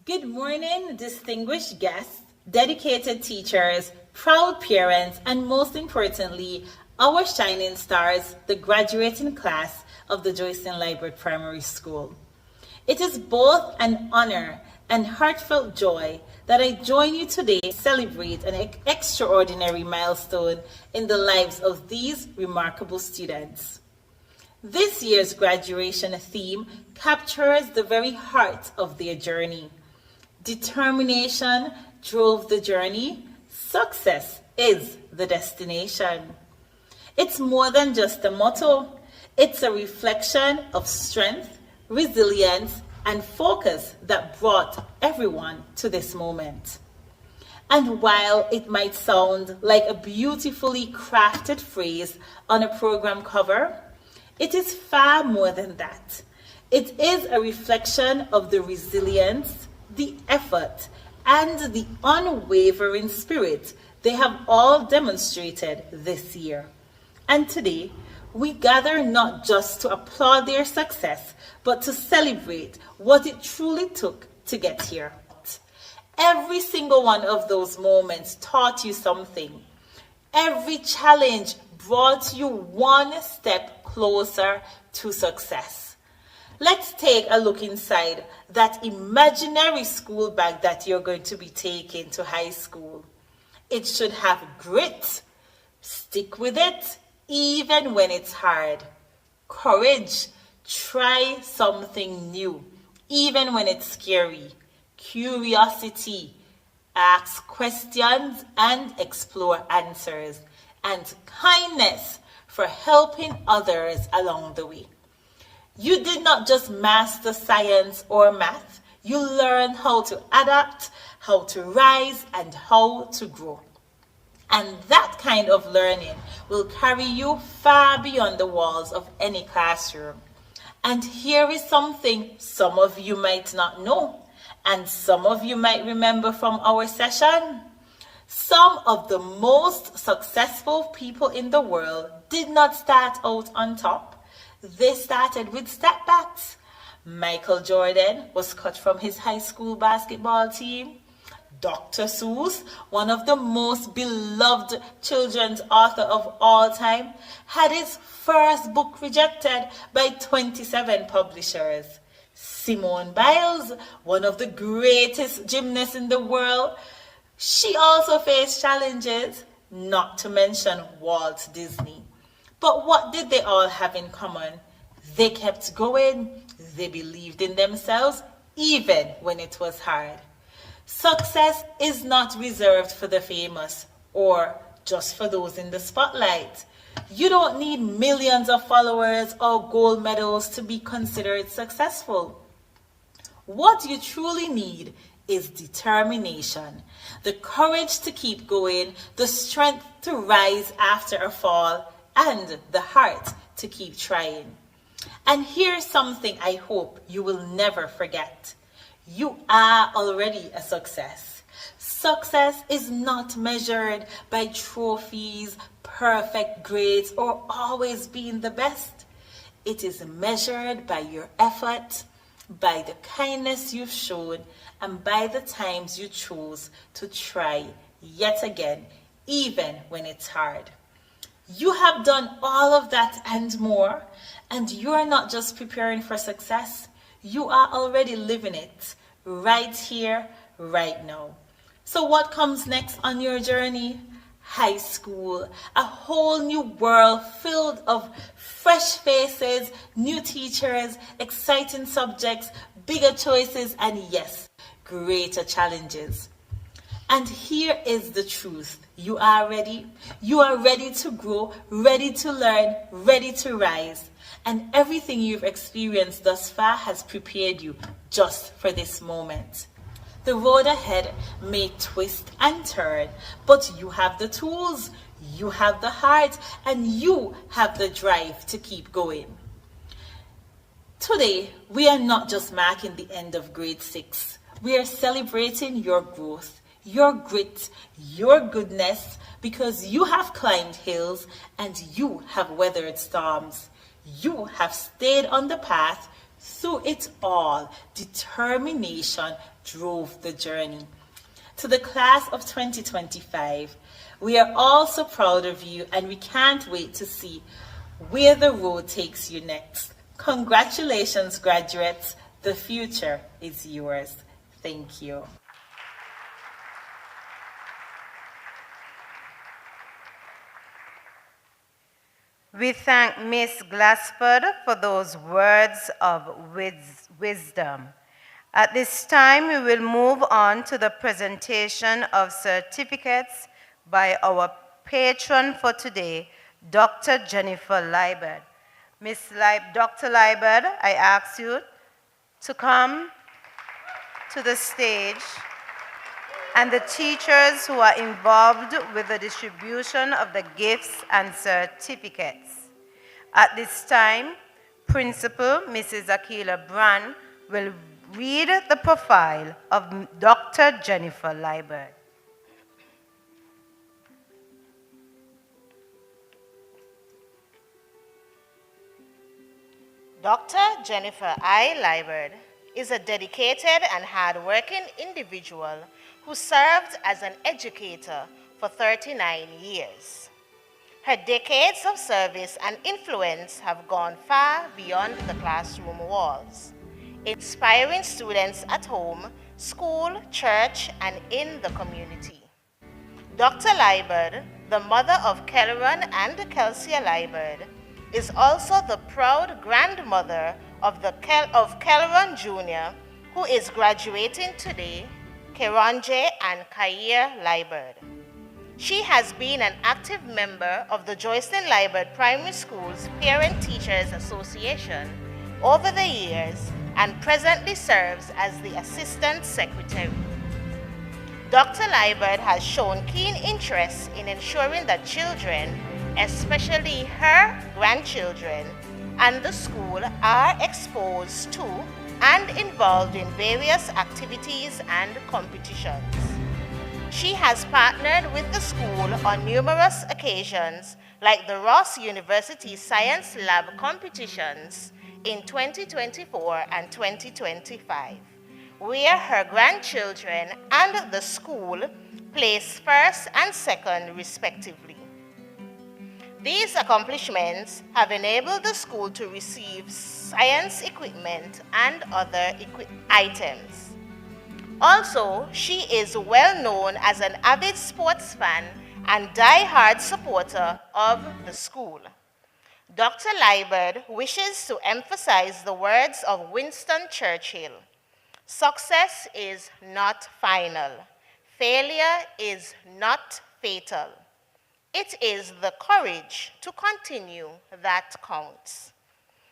Good morning, distinguished guests, dedicated teachers, proud parents, and most importantly, our shining stars, the graduating class of the Joycelyn Liburd Primary School. It is both an honor and heartfelt joy that I join you today to celebrate an extraordinary milestone in the lives of these remarkable students. This year's graduation theme captures the very heart of their journey. Determination drove the journey. Success is the destination. It's more than just a motto. It's a reflection of strength, resilience, and focus that brought everyone to this moment. And while it might sound like a beautifully crafted phrase on a program cover, it is far more than that. It is a reflection of the resilience, the effort, and the unwavering spirit they have all demonstrated this year. And today, we gather not just to applaud their success, but to celebrate what it truly took to get here. Every single one of those moments taught you something. Every challenge brought you one step closer to success. Let's take a look inside that imaginary school bag that you're going to be taking to high school. It should have grit. Stick with it, even when it's hard. Courage. Try something new, even when it's scary. Curiosity. Ask questions and explore answers. And kindness for helping others along the way. You did not just master science or math. You learned how to adapt, how to rise, and how to grow. And that kind of learning will carry you far beyond the walls of any classroom. And here is something some of you might not know, and some of you might remember from our session. Some of the most successful people in the world did not start out on top. They started with setbacks. Michael Jordan was cut from his high school basketball team. Dr. Seuss, one of the most beloved children's author of all time, had his first book rejected by 27 publishers. Simone Biles, one of the greatest gymnasts in the world, she also faced challenges, not to mention Walt Disney. But what did they all have in common? They kept going. They believed in themselves, even when it was hard. Success is not reserved for the famous or just for those in the spotlight. You don't need millions of followers or gold medals to be considered successful. What you truly need is determination, the courage to keep going, the strength to rise after a fall, and the heart to keep trying. And here's something I hope you will never forget. You are already a success. Success is not measured by trophies, perfect grades, or always being the best. It is measured by your effort, by the kindness you've shown, and by the times you chose to try yet again, even when it's hard. You have done all of that and more, and you are not just preparing for success. You are already living it right here, right now. So what comes next on your journey? High school, a whole new world filled of fresh faces, new teachers, exciting subjects, bigger choices, and yes, greater challenges. And here is the truth. You are ready. You are ready to grow, ready to learn, ready to rise. And everything you've experienced thus far has prepared you just for this moment. The road ahead may twist and turn, but you have the tools, you have the heart, and you have the drive to keep going. Today, we are not just marking the end of grade 6. We are celebrating your growth, your grit, your goodness, because you have climbed hills and you have weathered storms. You have stayed on the path. Through it all, determination drove the journey. To the class of 2025, we are all so proud of you and we can't wait to see where the road takes you next. Congratulations, graduates. The future is yours. Thank you. We thank Miss Glassford for those words of wisdom. At this time, we will move on to the presentation of certificates by our patron for today, Dr. Jennifer Liburd. Dr. Liburd, I ask you to come to the stage, and the teachers who are involved with the distribution of the gifts and certificates. At this time, Principal Mrs. Akila Brand will read the profile of Dr. Jennifer Liburd. Dr. Jennifer I. Liburd is a dedicated and hardworking individual who served as an educator for 39 years. Her decades of service and influence have gone far beyond the classroom walls, inspiring students at home, school, church, and in the community. Dr. Liburd, the mother of Kelleron and Kelsia Liburd, is also the proud grandmother of Kelleron Jr., who is graduating today, Keronje and Kair Liburd. She has been an active member of the Joycelyn Liburd Primary School's Parent Teachers Association over the years and presently serves as the Assistant Secretary. Dr. Liburd has shown keen interest in ensuring that children, especially her grandchildren, and the school are exposed to and involved in various activities and competitions. She has partnered with the school on numerous occasions, like the Ross University Science Lab competitions in 2024 and 2025, where her grandchildren and the school placed first and second respectively. These accomplishments have enabled the school to receive science equipment and other items. Also, she is well known as an avid sports fan and die-hard supporter of the school. Dr. Liburd wishes to emphasize the words of Winston Churchill: "Success is not final. Failure is not fatal. It is the courage to continue that counts."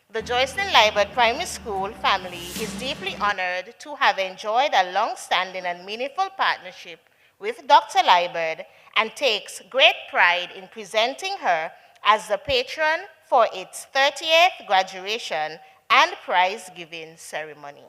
The Joycelyn Liburd Primary School family is deeply honored to have enjoyed a long-standing and meaningful partnership with Dr. Liburd and takes great pride in presenting her as the patron for its 30th graduation and prize-giving ceremony.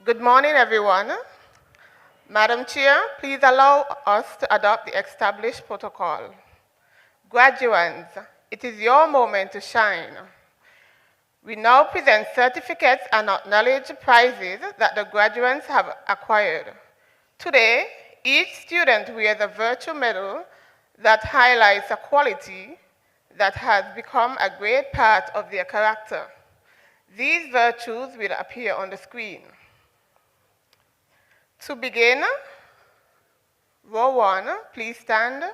Good morning, everyone. Madam Chair, please allow us to adopt the established protocol. Graduates, it is your moment to shine. We now present certificates and acknowledge prizes that the graduates have acquired. Today, each student wears a virtual medal that highlights a quality that has become a great part of their character. These virtues will appear on the screen. To begin, row 1, please stand.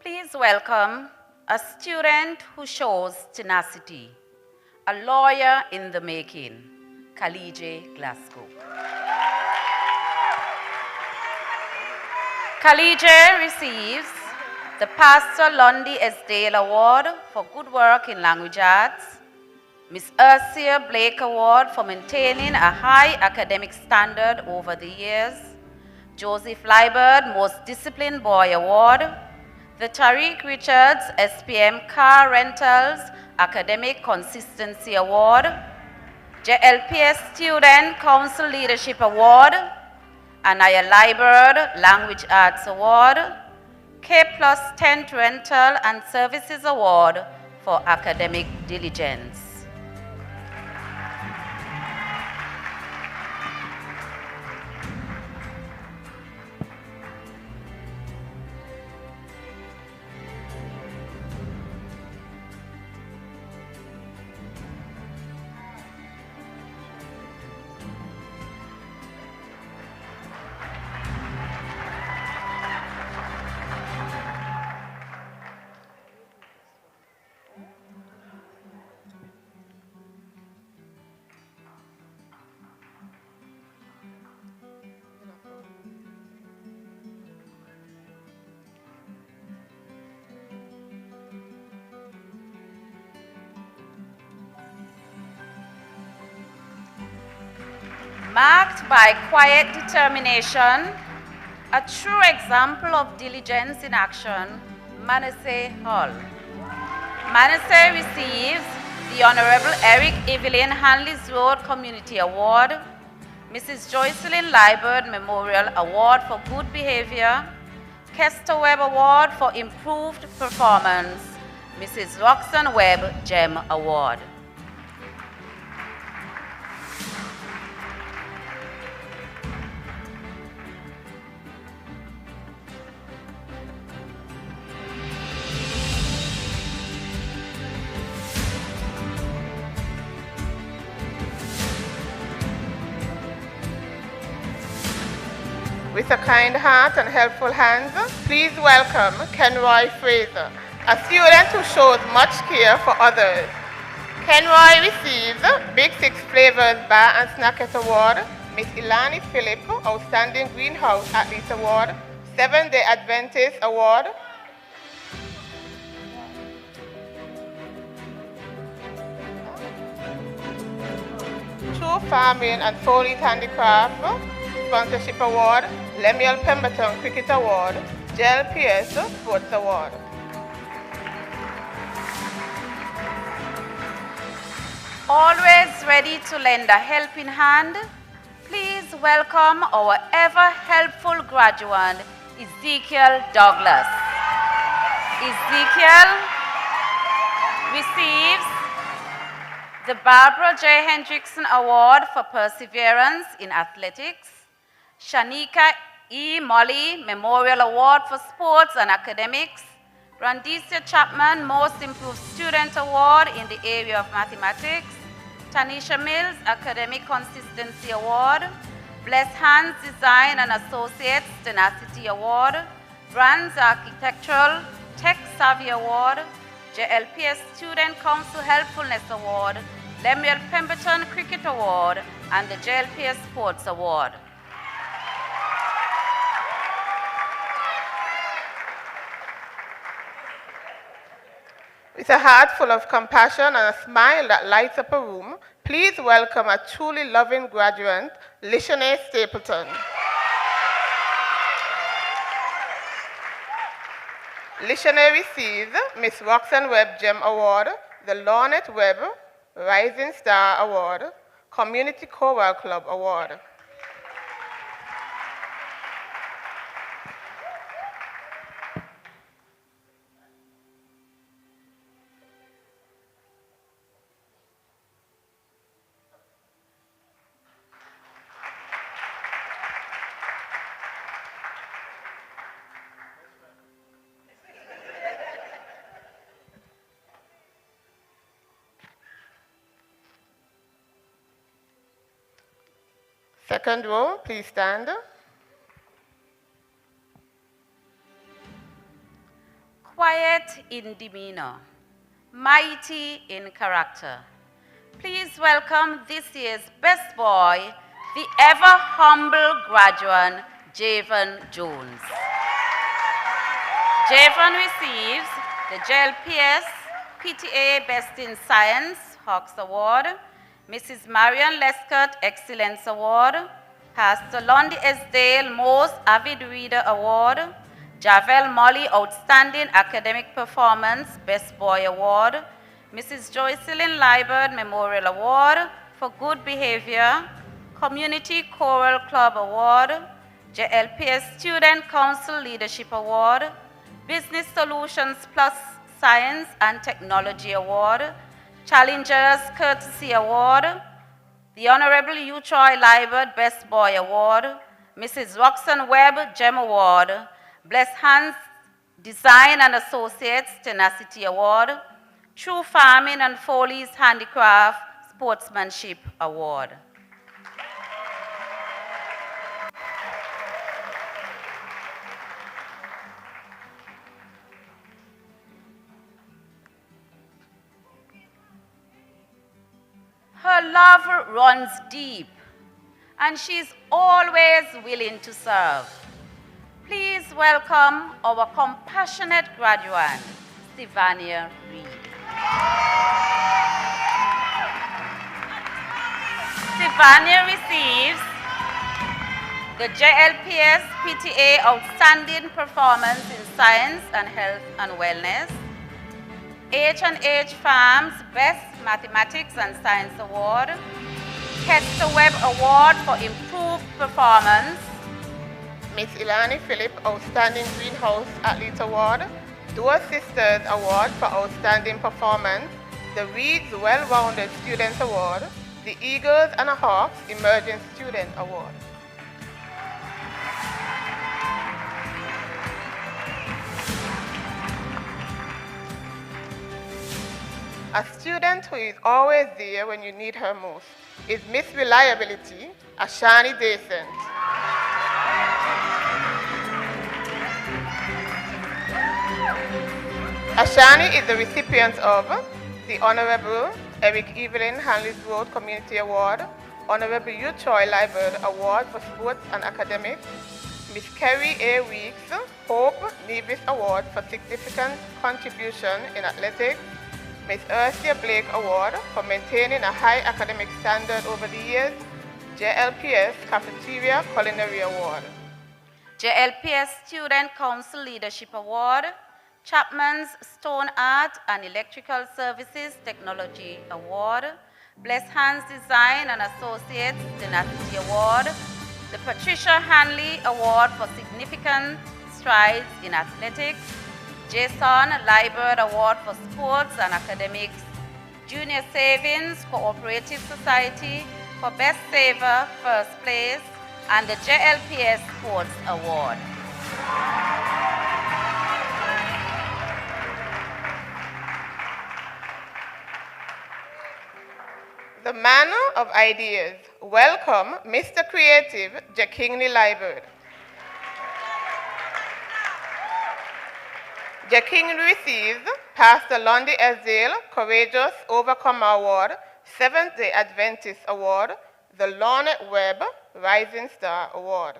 Please welcome a student who shows tenacity, a lawyer in the making, Khalije Glasgow. Khalije receives the Pastor Lundy Esdale Award for good work in language arts, Miss Ursia Blake Award for maintaining a high academic standard over the years, Joseph Liburd Most Disciplined Boy Award, the Tariq Richards SPM Car Rentals Academic Consistency Award, JLPS Student Council Leadership Award, Anaya Liburd Language Arts Award, K+ Tent Rental and Services Award for academic diligence. Marked by quiet determination, a true example of diligence in action, Manasseh Hall. Manasseh receives the Honorable Eric Evelyn Hanley's Road Community Award, Mrs. Joycelyn Liburd Memorial Award for Good Behavior, Kester Webb Award for Improved Performance, Mrs. Roxanne Webb Gem Award. With a kind heart and helpful hands, please welcome Kenroy Fraser, a student who shows much care for others. Kenroy receives Big Six Flavors Bar and Snacket Award, Miss Ilani Phillip Outstanding Greenhouse Athlete Award, Seventh-day Adventist Award, True Farming and Foley's Handicraft Sponsorship Award, Lemuel Pemberton Cricket Award, JLPS Sports Award. Always ready to lend a helping hand, please welcome our ever-helpful graduate, Ezekiel Douglas. Ezekiel receives the Barbara J. Hendrickson Award for Perseverance in Athletics, Shanika E. Molly Memorial Award for Sports and Academics, Randicia Chapman Most Improved Student Award in the area of Mathematics, Tanisha Mills Academic Consistency Award, Bless Hands Design and Associates Tenacity Award, Brands Architectural Tech Savvy Award, JLPS Student Council Helpfulness Award, Lemuel Pemberton Cricket Award, and the JLPS Sports Award. With a heart full of compassion and a smile that lights up a room, please welcome a truly loving graduate, Lishane Stapleton. Lishane receives Miss Roxanne Webb Gem Award, the Lornette Webb Rising Star Award, Community Choral Club Award. Second row, please stand. Quiet in demeanor, mighty in character. Please welcome this year's best boy, the ever humble graduate, Javon Jones. Javon receives the JLPS PTA Best in Science Hawks Award, Mrs. Marian Lescott Excellence Award, Pastor Londi Esdale Most Avid Reader Award, Javel Molly Outstanding Academic Performance Best Boy Award, Mrs. Joycelyn Liburd Memorial Award for Good Behavior, Community Choral Club Award, JLPS Student Council Leadership Award, Business Solutions Plus Science and Technology Award, Challengers Courtesy Award, the Honorable U. Troy Liburd Best Boy Award, Mrs. Roxanne Webb Gem Award, Bless Hands Design and Associates Tenacity Award, True Farming and Foley's Handicraft Sportsmanship Award. Her love runs deep, and she's always willing to serve. Please welcome our compassionate graduate, Stevania Reed. Stevania receives the JLPS PTA Outstanding Performance in Science and Health and Wellness, H&H Farms Best Mathematics and Science Award, Kester Webb Award for Improved Performance, Miss Ilani Phillip Outstanding Greenhouse Athlete Award, Dual Sisters Award for Outstanding Performance, the Reed's Well-Rounded Students Award, the Eagles and Hawks Emerging Student Award. A student who is always there when you need her most is Miss Reliability, Ashani Decent. Ashani is the recipient of the Honorable Eric Evelyn Hanley's Road Community Award, Honorable U. Troy Liburd Award for Sports and Academics, Miss Kerry A. Weeks Hope Nevis Award for Significant Contribution in Athletics, Miss Ursula Blake Award for maintaining a high academic standard over the years, JLPS Cafeteria Culinary Award. JLPS Student Council Leadership Award, Chapman's Stone Art and Electrical Services Technology Award, Bless Hands Design and Associates Tenacity Award, the Patricia Hanley Award for Significant Strides in Athletics, Jason Liburd Award for Sports and Academics, Junior Savings Cooperative Society for Best Saver First Place, and the JLPS Sports Award. The Man of Ideas. Welcome, Mr. Creative, Jakingley Liburd. Jakingley receives Pastor Londi Esdale Courageous Overcomer Award, Seventh-day Adventist Award, the Lornette Webb Rising Star Award.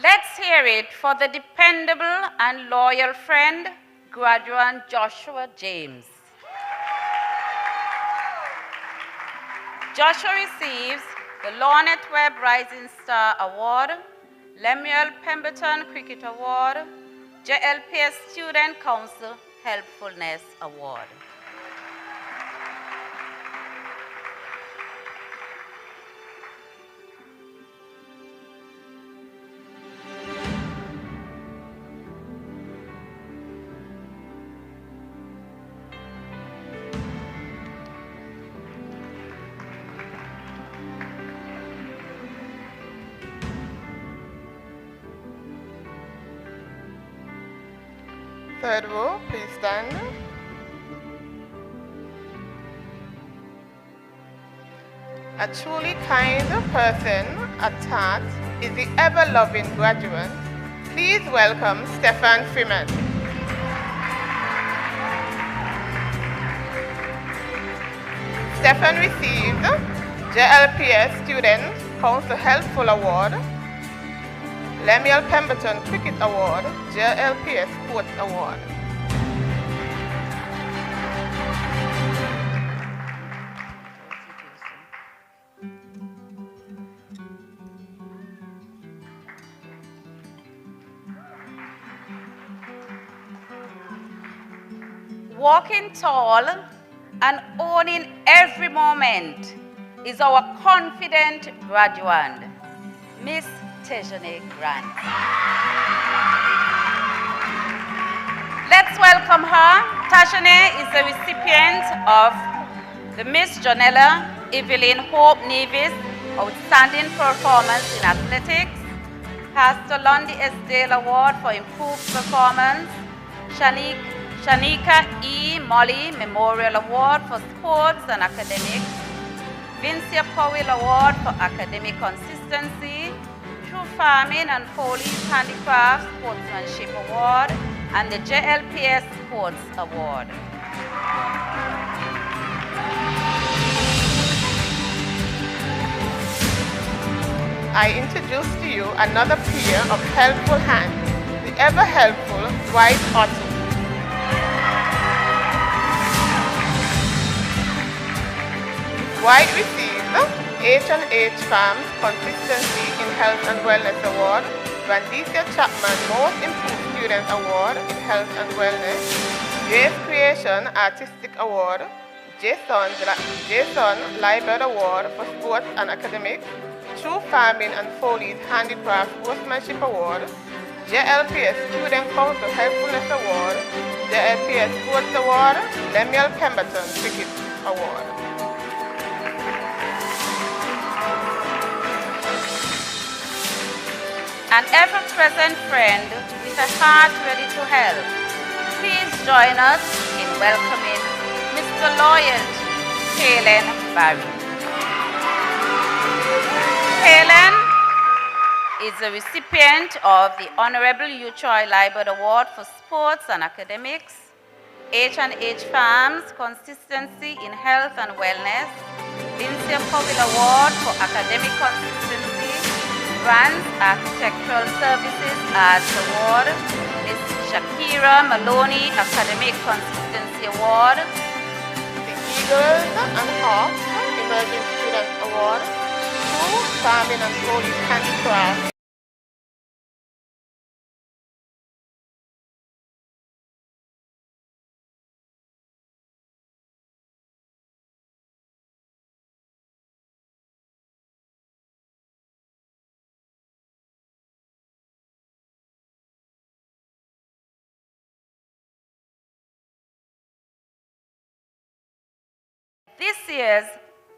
Let's hear it for the dependable and loyal friend, graduate Joshua James. Joshua receives the Lornette Webb Rising Star Award, Lemuel Pemberton Cricket Award, JLPS Student Council Helpfulness Award. Third row, please stand. A truly kind person at heart is the ever-loving graduate. Please welcome Stefan Freeman. Stefan received JLPS Student Council Helpful Award, Lemuel Pemberton Cricket Award, JLPS Sports Award. Walking tall and owning every moment is our confident graduate, Miss Tejane Grant. Let's welcome her. Tejane is the recipient of the Miss Jonella Evelyn Hope Nevis Outstanding Performance in Athletics, Pastor Lundy S. Dale Award for Improved Performance, Shanika E. Molly Memorial Award for Sports and Academics, Vincia Powell Award for Academic Consistency, True Farming and Foley's Handicraft Sportsmanship Award, and the JLPS Sports Award. I introduce to you another peer of helpful hands, the ever-helpful Dwight Otto. Dwight received H&H Farms Consistency in Health and Wellness Award, Vandicia Chapman Most Improved Student Award in Health and Wellness, Jay's Creation Artistic Award, Jason Liburd Award for Sports and Academics, True Farming and Foley's Handicraft Sportsmanship Award, JLPS Student Council Helpfulness Award, JLPS Sports Award, Lemuel Pemberton Cricket Award. An ever-present friend with a heart ready to help. Please join us in welcoming Mr. Loyalty, Helen Barry. Helen is the recipient of the Honorable U. Troy Liburd Award for Sports and Academics, H&H Farms Consistency in Health and Wellness, Lindsay Powell Award for Academic Consistency, Grants Architectural Services Arts Award, Ms. Shakira Maloney Academic Consistency Award, the Eagles and Hawks Emerging Student Award, True Farming and Foley's Handicraft. this year's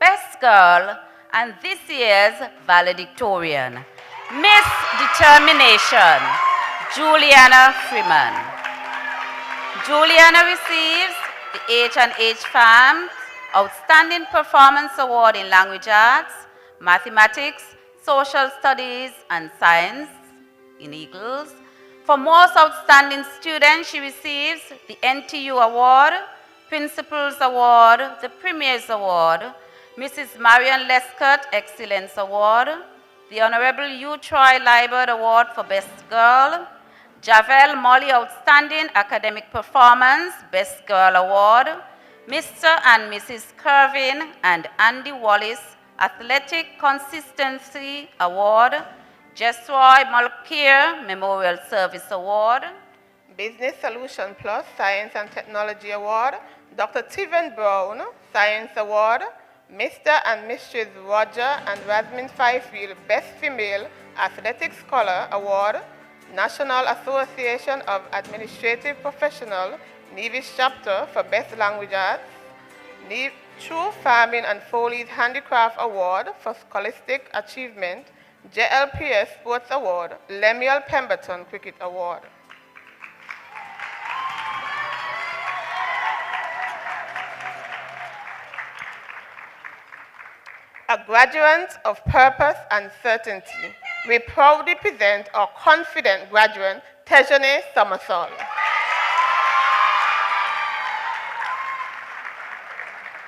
Best Girl and this year's Valedictorian, Miss Determination, Juliana Freeman. Juliana receives the H&H Farms Outstanding Performance Award in Language Arts, Mathematics, Social Studies, and Science in Eagles. For most outstanding students, she receives the NTU Award, Principals Award, the Premier's Award, Mrs. Marian Lescott Excellence Award, the Honorable U. Troy Liburd Award for Best Girl, Javel Molly Outstanding Academic Performance Best Girl Award, Mr. and Mrs. Kervin and Andy Wallace Athletic Consistency Award, Jesroy Mulcair Memorial Service Award, Business Solution Plus Science and Technology Award, Dr. Tiven Brown Science Award, Mr. and Mrs. Roger and Rasmin Fifield Best Female Athletic Scholar Award, National Association of Administrative Professionals Nevis Chapter for Best Language Arts, True Farming and Foley's Handicraft Award for Scholastic Achievement, JLPS Sports Award, Lemuel Pemberton Cricket Award. a graduate of purpose and certainty, we proudly present our confident graduate, Tejane Somersall.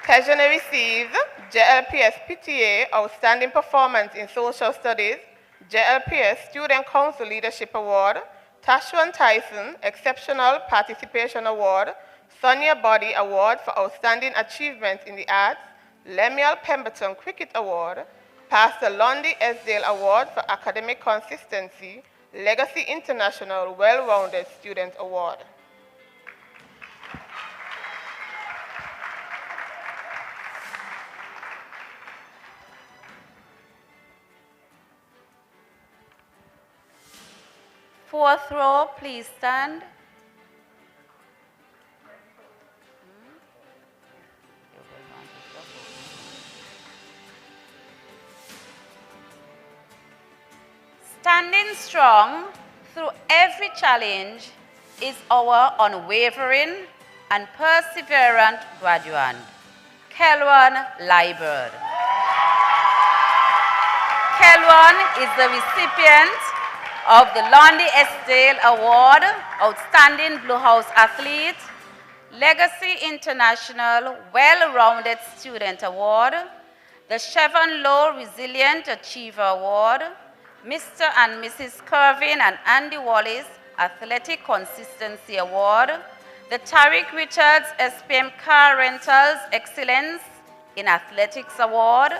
Tejane receives JLPS PTA Outstanding Performance in Social Studies, JLPS Student Council Leadership Award, Tashwan Tyson Exceptional Participation Award, Sonia Body Award for Outstanding Achievement in the Arts, Lemuel Pemberton Cricket Award, Pastor Lundy Esdale Award for Academic Consistency, Legacy International Well-Rounded Student Award. Fourth row, please stand. Standing strong through every challenge is our unwavering and perseverant graduate, Kelwan Liburd. Kelwan is the recipient of the Lundy Esdale Award, Outstanding Blue House Athlete, Legacy International Well-Rounded Student Award, the Chevron Low Resilient Achiever Award, Mr. and Mrs. Kervin and Andy Wallace Athletic Consistency Award, the Tariq Richards SPM Car Rentals Excellence in Athletics Award,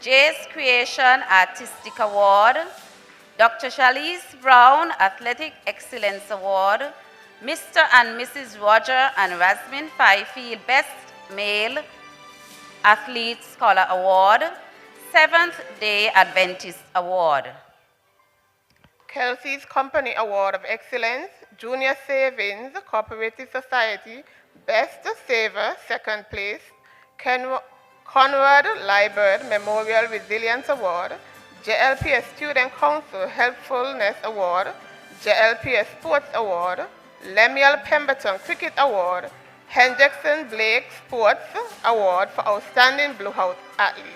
Jay's Creation Artistic Award, Dr. Shalice Brown Athletic Excellence Award, Mr. and Mrs. Roger and Rasmin Fifield Best Male Athlete Scholar Award, Seventh-day Adventist Award. Kelsey's Company Award of Excellence, Junior Savings Cooperative Society, Best Saver, second place, Conrad Liburd Memorial Resilience Award, JLPS Student Council Helpfulness Award, JLPS Sports Award, Lemuel Pemberton Cricket Award, Hendrickson Blake Sports Award for Outstanding Blue House Athletes.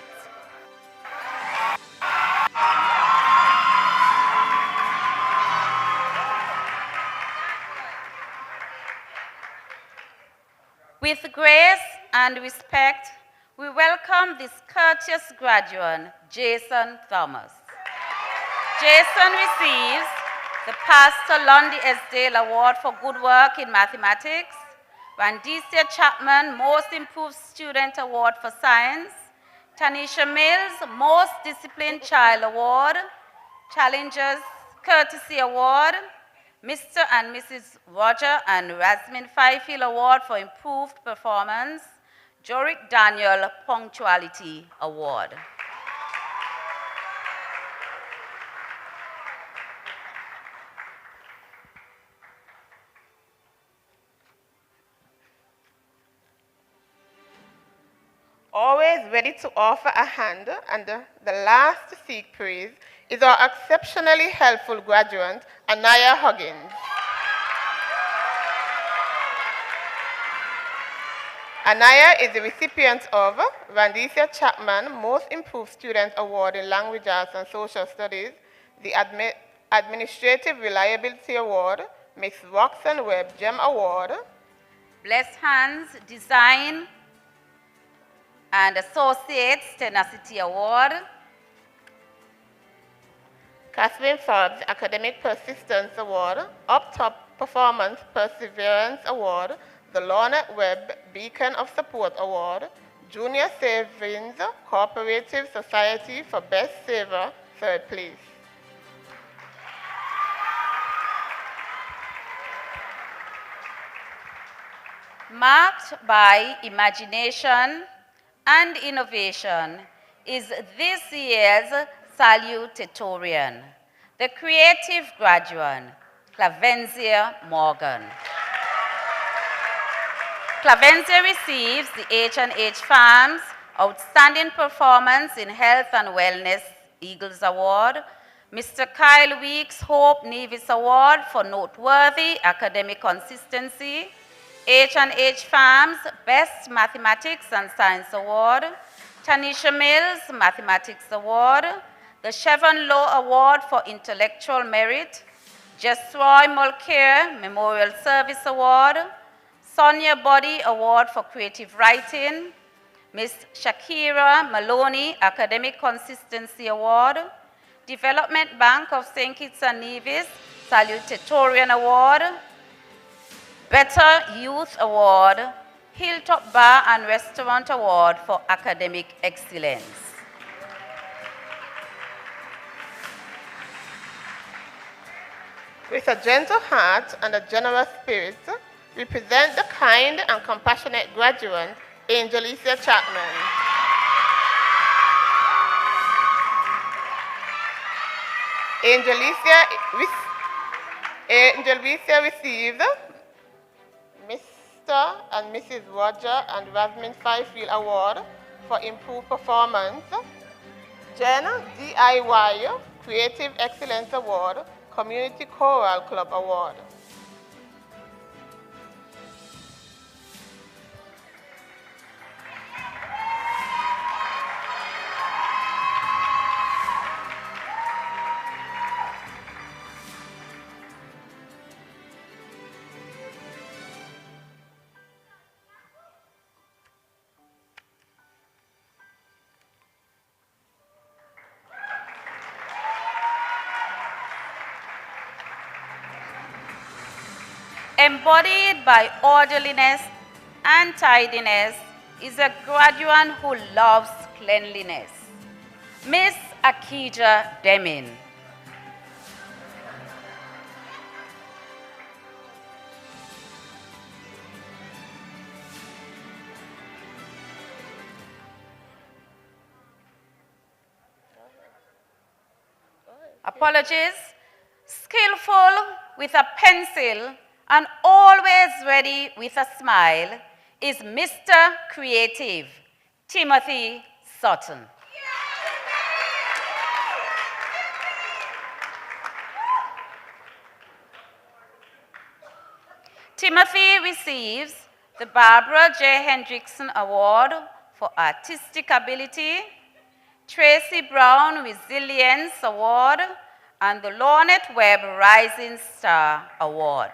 With grace and respect, we welcome this courteous graduate, Jason Thomas. Jason receives the Pastor Lundy Esdale Award for Good Work in Mathematics, Vandicia Chapman Most Improved Student Award for Science, Tanisha Mills Most Disciplined Child Award, Challengers Courtesy Award, Mr. and Mrs. Roger and Rasmin Fifield Award for Improved Performance, Jorik Daniel Punctuality Award. Always ready to offer a hand and the last to seek praise is our exceptionally helpful graduate, Anaya Huggins. Anaya is the recipient of Vandicia Chapman Most Improved Student Award in Language Arts and Social Studies, the Administrative Reliability Award, Miss Roxanne Webb Gem Award, Blessed Hands Design and Associates Tenacity Award, Catherine Forbes Academic Persistence Award, Up Top Performance Perseverance Award, the Lorna Webb Beacon of Support Award, Junior Savings Cooperative Society for Best Saver, third place. Marked by imagination and innovation is this year's salutatorian, the creative graduate, Clavenzia Morgan. Clavenzia receives the H&H Farms Outstanding Performance in Health and Wellness Eagles Award, Mr. Kyle Weeks Hope Nevis Award for Noteworthy Academic Consistency, H&H Farms Best Mathematics and Science Award, Tanisha Mills Mathematics Award, the Chevron Law Award for Intellectual Merit, Jesroy Mulcair Memorial Service Award, Sonia Body Award for Creative Writing, Ms. Shakira Maloney Academic Consistency Award, Development Bank of St. Kitts and Nevis Salutatorian Award, Better Youth Award, Hilltop Bar and Restaurant Award for Academic Excellence. With a gentle heart and a generous spirit, we present the kind and compassionate graduate, Angelicia Chapman. Angelicia received Mr. and Mrs. Roger and Rasmin Fifield Award for improved performance, Jen DIY Creative Excellence Award, Community Choral Club Award. Embodied by orderliness and tidiness is a graduate who loves cleanliness, Miss Akija Demin. Apologies. Skillful with a pencil and always ready with a smile is Mr. Creative, Timothy Sutton. Timothy receives the Barbara J. Hendrickson Award for Artistic Ability, Tracy Brown Resilience Award, and the Lornette Webb Rising Star Award.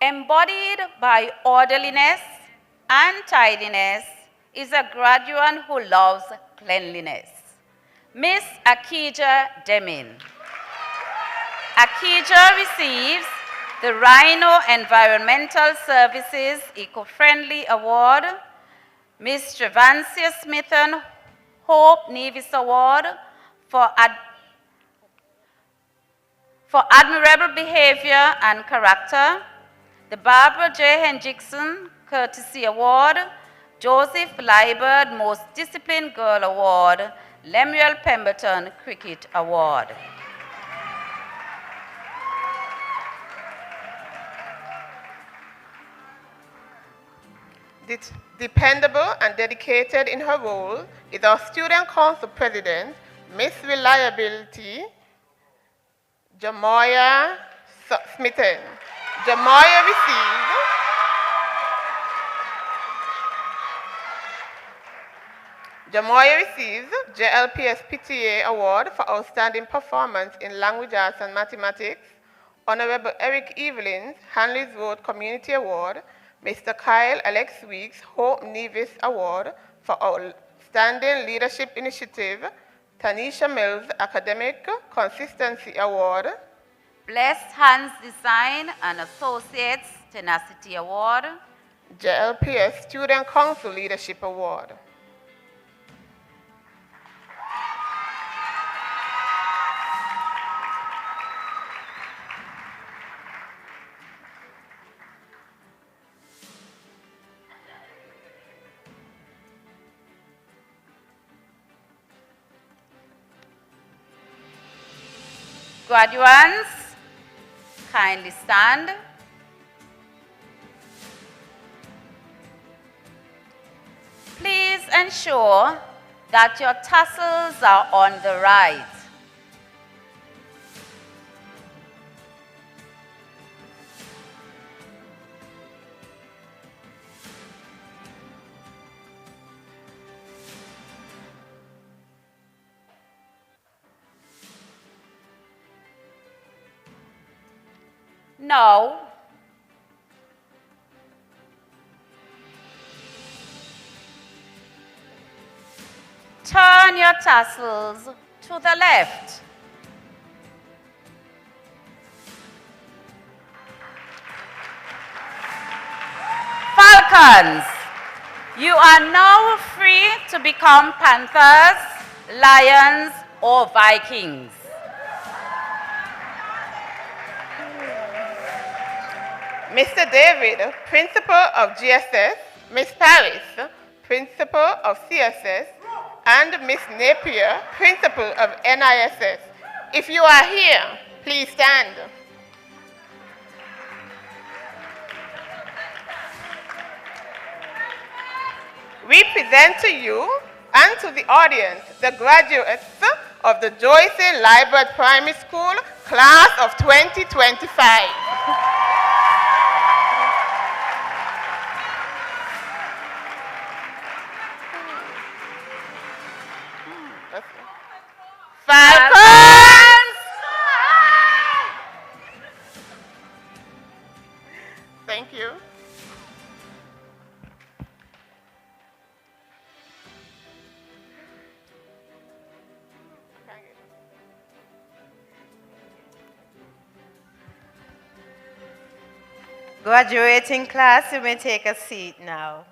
Embodied by orderliness and tidiness is a graduate who loves cleanliness, Miss Akija Demin. Akija receives the Rhino Environmental Services Eco-Friendly Award, Miss Trevancia Smithen Hope Nevis Award for admirable behavior and character, the Barbara J. Hendrickson Courtesy Award, Joseph Liburd Most Disciplined Girl Award, Lemuel Pemberton Cricket Award. Dependable and dedicated in her role is our Student Council President, Miss Reliability, Jamoya Smithen. Jamoya receives JLPS PTA Award for Outstanding Performance in Language Arts and Mathematics, Honorable Eric Evelyn's Hanley's Road Community Award, Mr. Kyle Alex Weeks Hope Nevis Award for Outstanding Leadership Initiative, Tanisha Mills Academic Consistency Award, Blessed Hands Design and Associates Tenacity Award, JLPS Student Council Leadership Award. Graduates, kindly stand. ensure that your tassels are on the right. Now, turn your tassels to the left. Falcons, you are now free to become panthers, lions, or Vikings. Mr. David, Principal of GSS, Miss Paris, Principal of CSS, and Miss Napier, Principal of NISS. If you are here, please stand. We present to you and to the audience the graduates of the Joycelyn Liburd Primary School Class of 2025. Falcons! Thank you. Graduating class, you may take a seat now.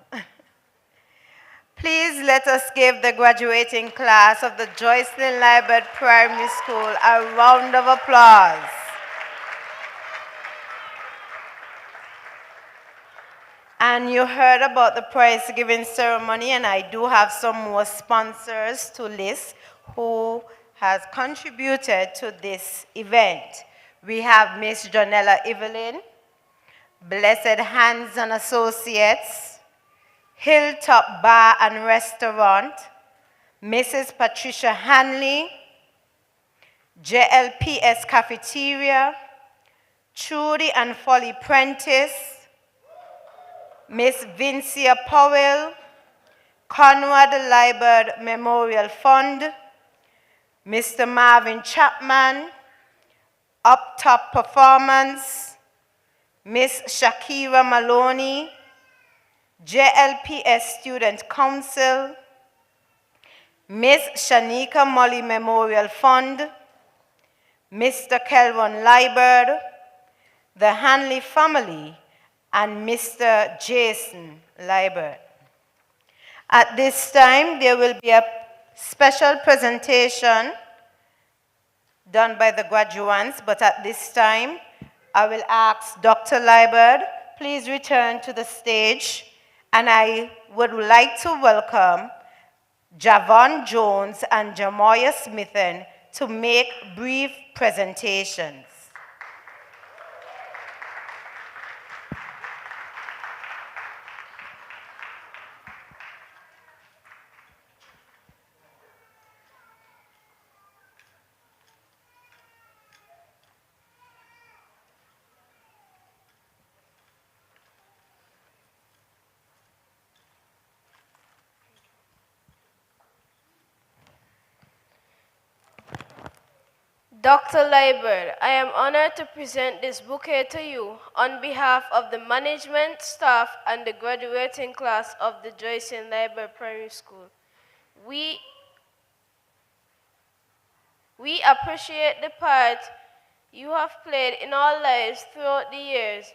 Please let us give the graduating class of the Joycelyn Liburd Primary School a round of applause. And you heard about the prize giving ceremony, and I do have some more sponsors to list who has contributed to this event. We have Miss Jonella Evelyn, Blessed Hands and Associates, Hilltop Bar and Restaurant, Mrs. Patricia Hanley, JLPS Cafeteria, Trudy and Folly Prentice, Miss Vincia Powell, Conrad Liburd Memorial Fund, Mr. Marvin Chapman, Up Top Performance, Miss Shakira Maloney, JLPS Student Council, Miss Shanika Molly Memorial Fund, Mr. Kelvin Liburd, the Hanley family, and Mr. Jason Liburd. At this time, there will be a special presentation done by the graduates, but at this time, I will ask Dr. Liburd, please return to the stage, and I would like to welcome Javon Jones and Jamoya Smithen to make brief presentations. Dr. Liburd, I am honored to present this bouquet to you on behalf of the management, staff, and the graduating class of the Joycelyn Liburd Primary School. We appreciate the part you have played in our lives throughout the years,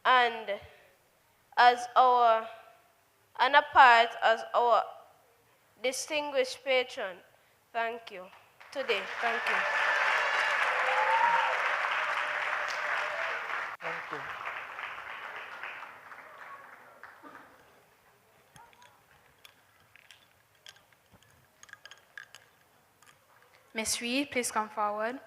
and a part as our distinguished patron. Thank you. Thank you. Thank you. Miss Reed, please come forward.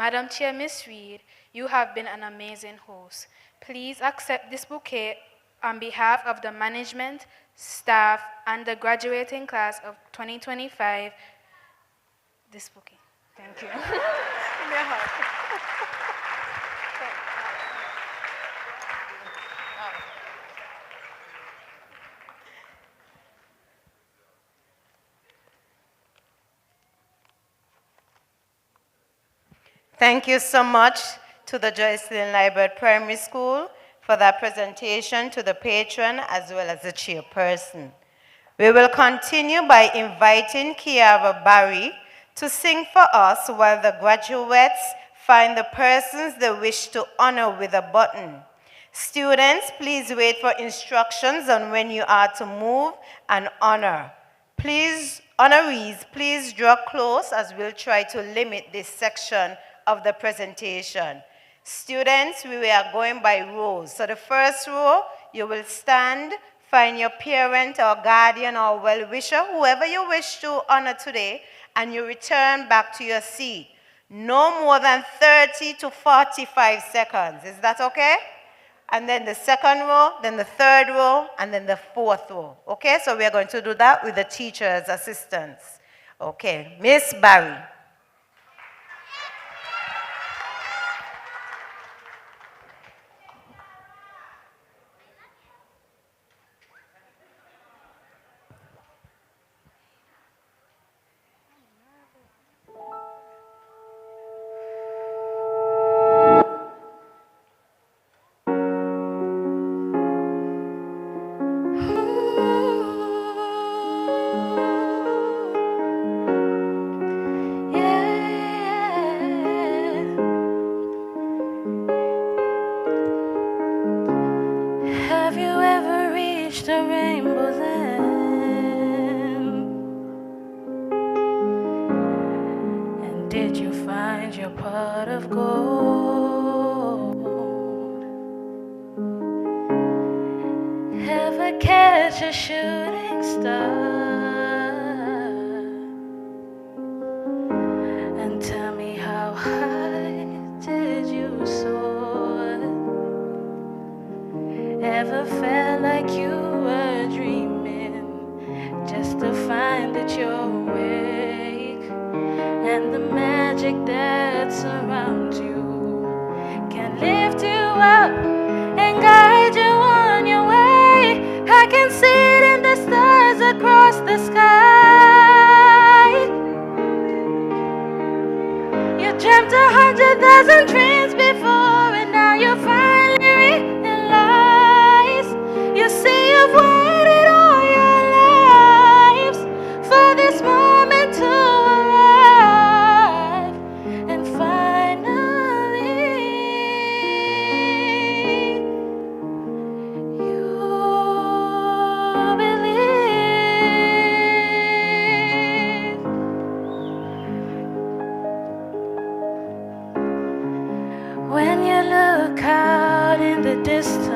Madam Chair, Miss Reed, you have been an amazing host. Please accept this bouquet on behalf of the management, staff, and the graduating class of 2025. This bouquet. Thank you. Give me a hug. Thank you so much to the Joycelyn Liburd Primary School for that presentation to the patron as well as the chairperson. We will continue by inviting Kiara Barry to sing for us while the graduates find the persons they wish to honor with a button. Students, please wait for instructions on when you are to move and honor. Please, honorees, please draw close as we'll try to limit this section of the presentation. Students, we are going by rows. So the first row, you will stand, find your parent or guardian or well-wisher, whoever you wish to honor today, and you return back to your seat. No more than 30 to 45 seconds. Is that okay? And then the second row, then the third row, and then the fourth row. Okay, so we are going to do that with the teacher's assistants. Okay, Miss Barry. Have you ever reached a rainbow's end? And did you find your pot of gold? Ever catch a shooting star? And tell me, how high did you soar? Ever felt like you were dreaming, just to find that you're awake, and the magic that surrounds you can lift you up and guide you on your way? I can see it in the stars across the sky. You dreamt 100,000 dreams before, and now you're finally realized. You see, you've waited all your lives for this moment to arrive, and finally you believe. When you look out in the distance,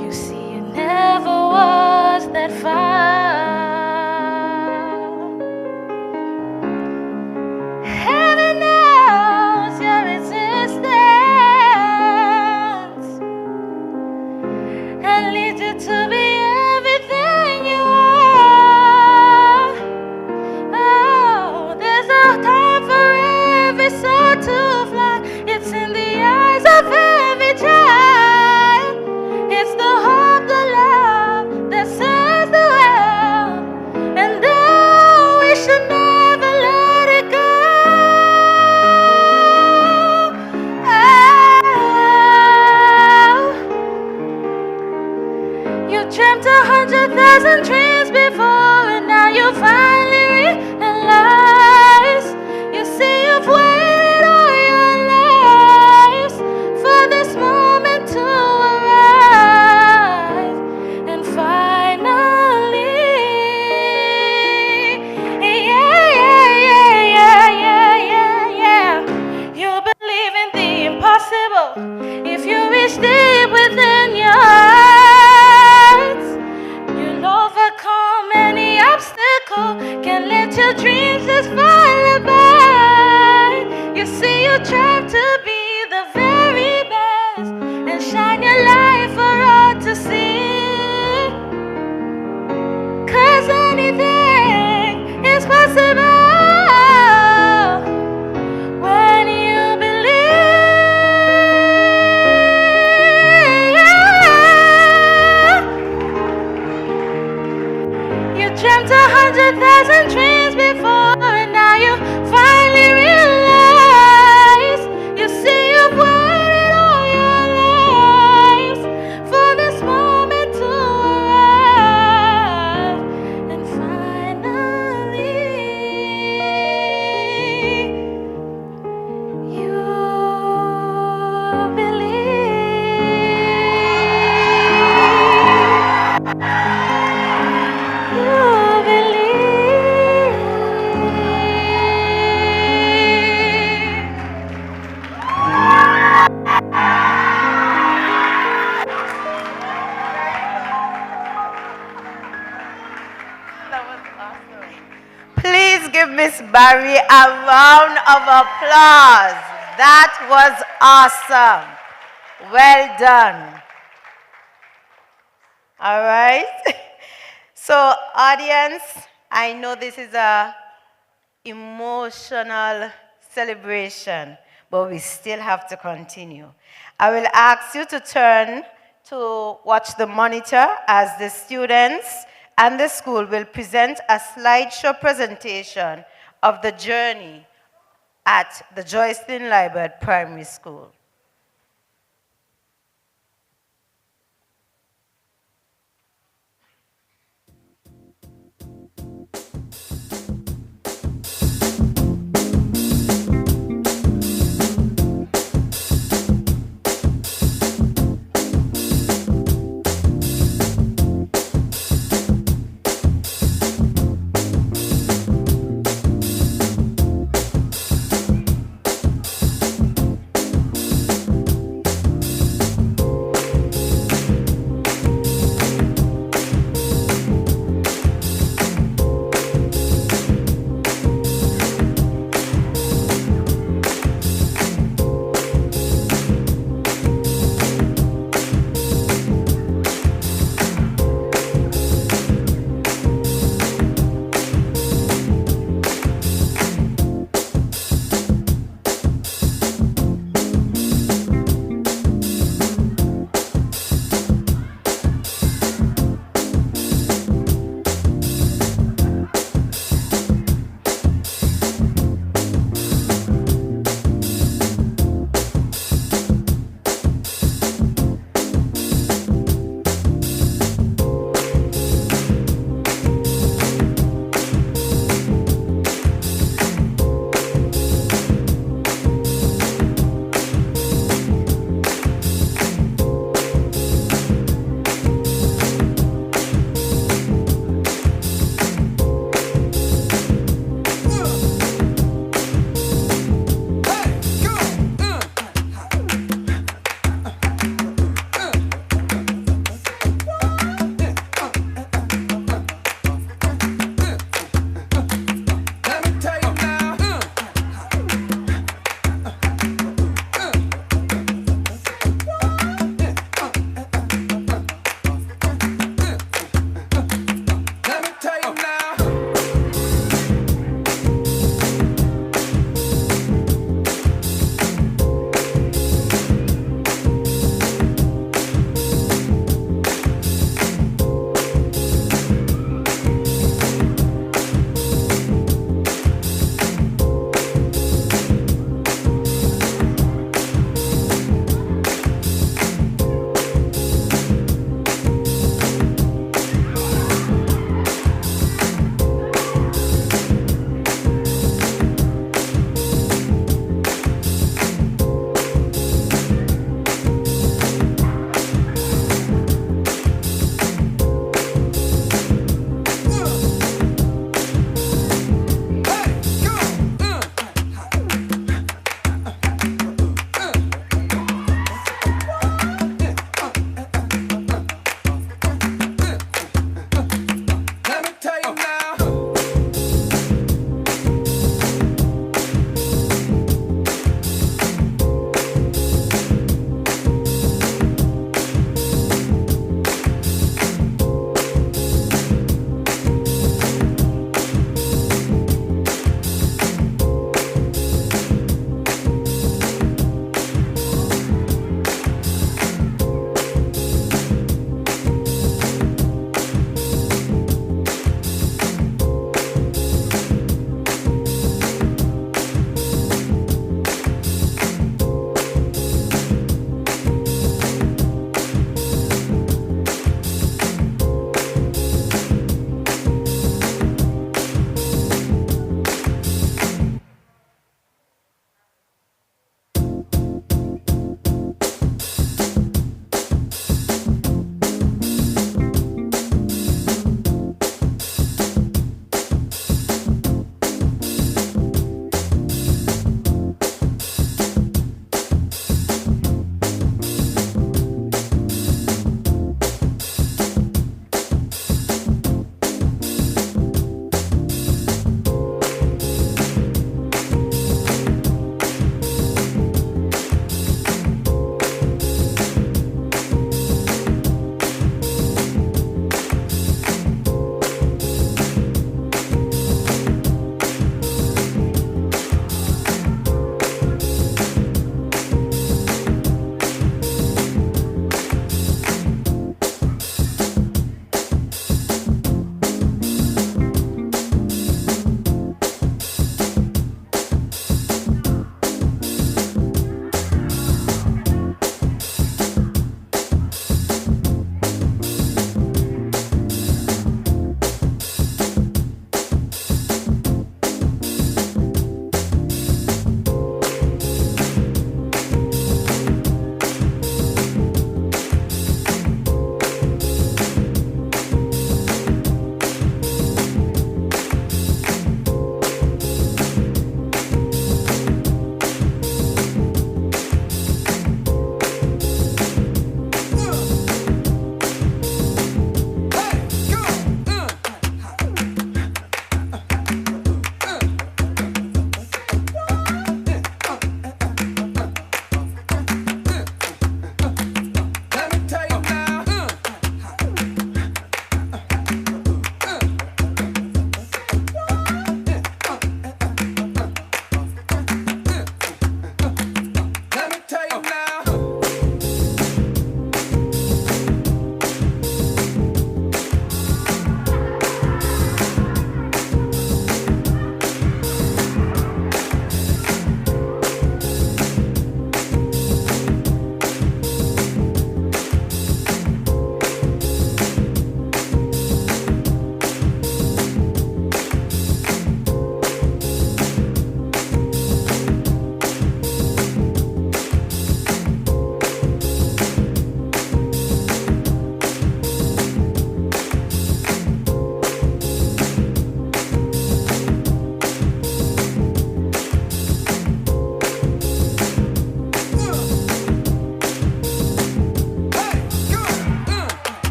you see it never was that far. Heaven knows your existence and leads you to be everything you are. Oh, there's a time for every soul to fly. It's in the eyes of every child. It's the hope, the love that serves the world. And though we should never let it go, you dreamt 100,000 dreams before, and now you finally realize. You see, you've waited all your lives for this moment to arrive, and finally, you believe in the impossible. If you reach deep within your heart, you'll overcome any obstacle. Can let your dreams before, and now you finally realize. You say you've waited all your lives for this moment to arrive, and finally you Please give Miss Barry a round of applause. That was awesome. Well done. All right. So, audience, I know this is a emotional celebration, but we still have to continue. I will ask you to turn to watch the monitor as the students and the school will present a slideshow presentation of the journey at the Joycelyn Liburd Primary School.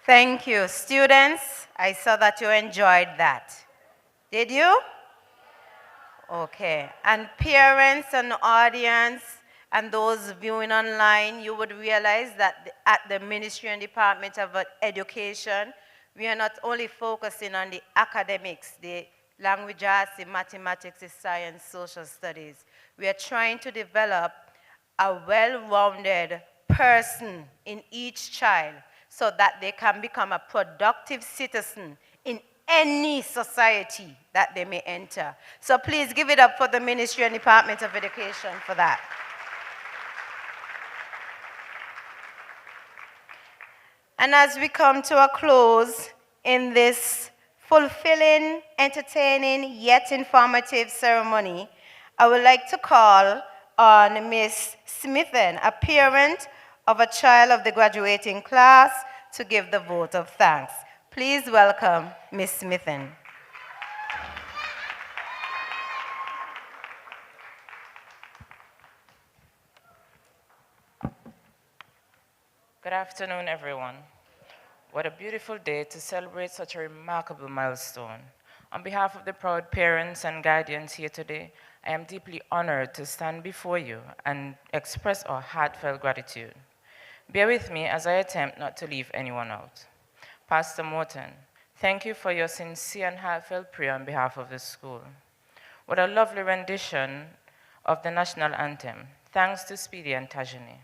Thank you. Students, I saw that you enjoyed that. Did you? Okay. And parents and audience and those viewing online, you would realize that at the Ministry and Department of Education, we are not only focusing on the academics, the language arts, the mathematics, the science, social studies. We are trying to develop a well-rounded person in each child so that they can become a productive citizen in any society that they may enter. So please give it up for the Ministry and Department of Education for that. And as we come to a close in this fulfilling, entertaining, yet informative ceremony, I would like to call on Ms. Smithen, a parent of a child of the graduating class, to give the vote of thanks. Please welcome Ms. Smithen. Good afternoon, everyone. What a beautiful day to celebrate such a remarkable milestone. On behalf of the proud parents and guardians here today, I am deeply honored to stand before you and express our heartfelt gratitude. Bear with me as I attempt not to leave anyone out. Pastor Morton, thank you for your sincere and heartfelt prayer on behalf of the school. What a lovely rendition of the national anthem. Thanks to Speedy and Tajani.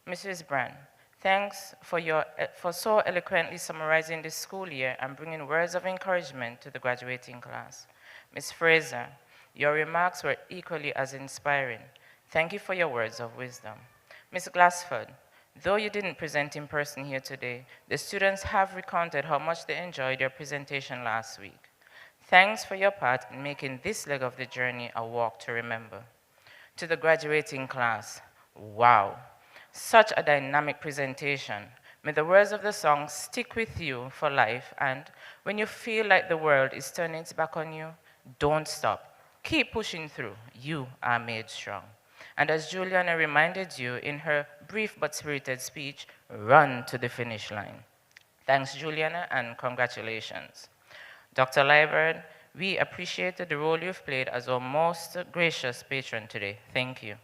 Mrs. Brand, thanks for so eloquently summarizing this school year and bringing words of encouragement to the graduating class. Ms. Fraser, your remarks were equally as inspiring. Thank you for your words of wisdom. Ms. Glassford, though you didn't present in person here today, the students have recounted how much they enjoyed your presentation last week. Thanks for your part in making this leg of the journey a walk to remember. To the graduating class, wow. Such a dynamic presentation. May the words of the song stick with you for life, and when you feel like the world is turning its back on you, don't stop. Keep pushing through. You are made strong. And as Juliana reminded you in her brief but spirited speech, run to the finish line. Thanks, Juliana, and congratulations. Dr. Liburd, we appreciated the role you've played as our most gracious patron today. Thank you.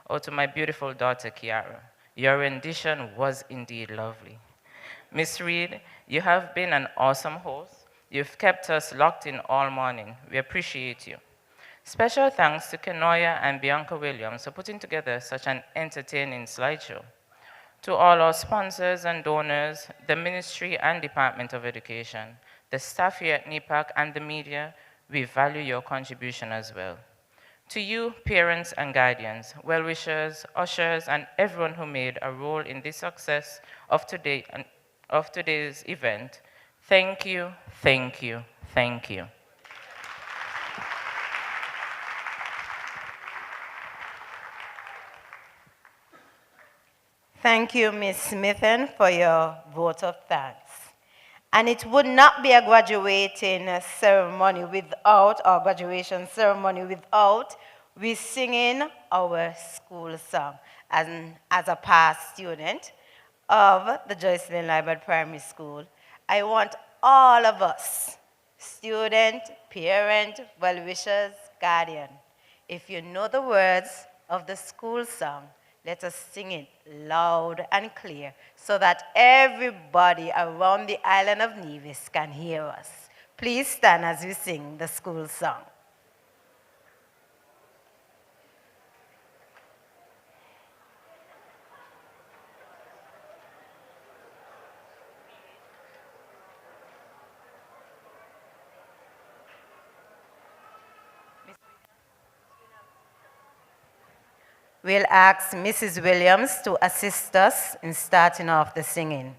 Oh, to my beautiful daughter, Kiara. Your rendition was indeed lovely. Miss Reed, you have been an awesome host. You've kept us locked in all morning. We appreciate you. Special thanks to Kenoya and Bianca Williams for putting together such an entertaining slideshow. To all our sponsors and donors, the Ministry and Department of Education, the staff here at NEPAC and the media, we value your contribution as well. To you, parents and guardians, well-wishers, ushers, and everyone who made a role in the success of today's event, thank you, thank you, thank you. Thank you, Ms. Smithen, for your vote of thanks. And it would not be a graduating ceremony without, or graduation ceremony without, we singing our school song. And as a past student of the Joycelyn Liburd Primary School, I want all of us, student, parent, well-wishers, guardian, if you know the words of the school song, let us sing it loud and clear so that everybody around the island of Nevis can hear us. Please stand as we sing the school song. We'll ask Mrs. Williams to assist us in starting off the singing.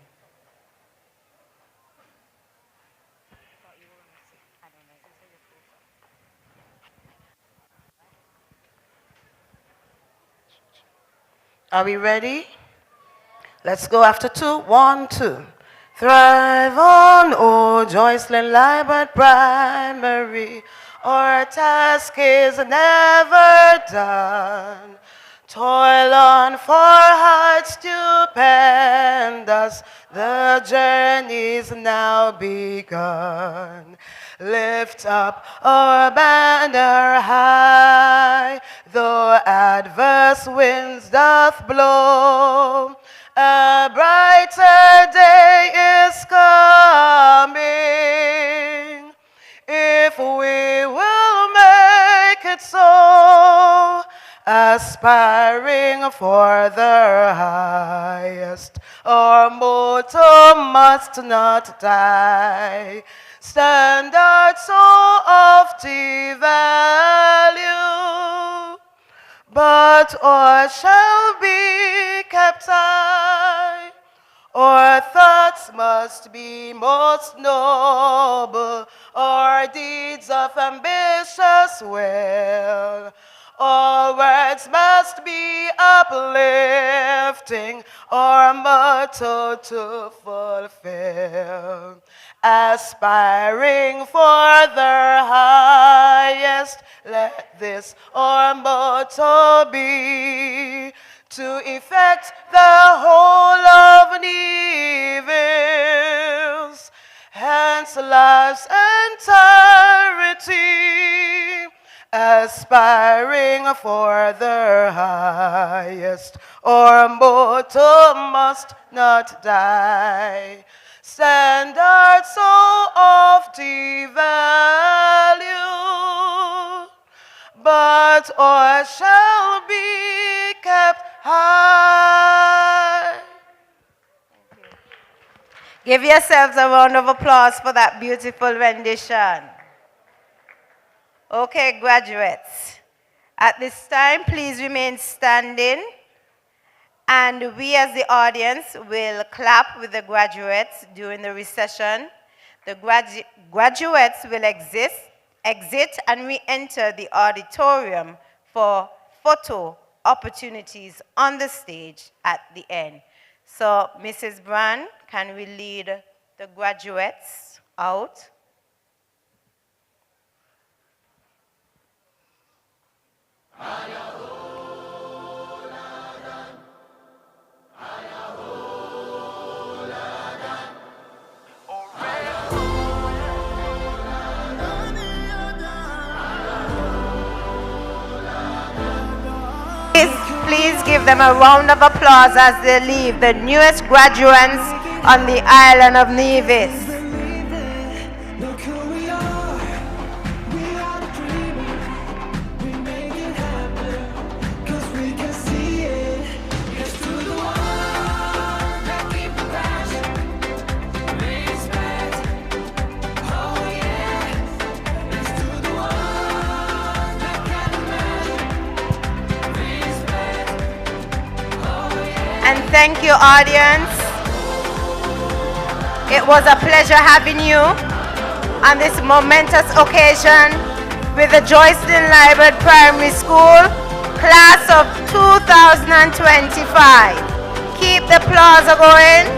Are we ready? Let's go after 2. 1, 2. Thrive on, oh Joycelyn Liburd Primary. Our task is never done. Toil on for heights stupendous, The journey's now begun. Lift up our banner high, though adverse winds doth blow. A brighter day is coming, if we will make it so, aspiring for the highest. Our motto must not die. Standards so oft devalue, but or shall be kept high. Our thoughts must be most noble, our deeds of ambitious will. Our words must be uplifting, our motto to fulfill. Aspiring for the highest, let this our motto be, to effect the whole of Nevis, hence life's entirety. Aspiring for the highest, our motto must not die. Standards so oft devalued, but or shall be kept high. Give yourselves a round of applause for that beautiful rendition. Okay, graduates. At this time, please remain standing. And we as the audience will clap with the graduates during the recession. The graduates will exit and re-enter the auditorium for photo opportunities on the stage at the end. So, Mrs. Brand, can we lead the graduates out? Please give them a round of applause as they leave, the newest graduates on the island of Nevis. And thank you, audience. It was a pleasure having you on this momentous occasion with the Joycelyn Liburd Primary School, class of 2025. Keep the plaza going.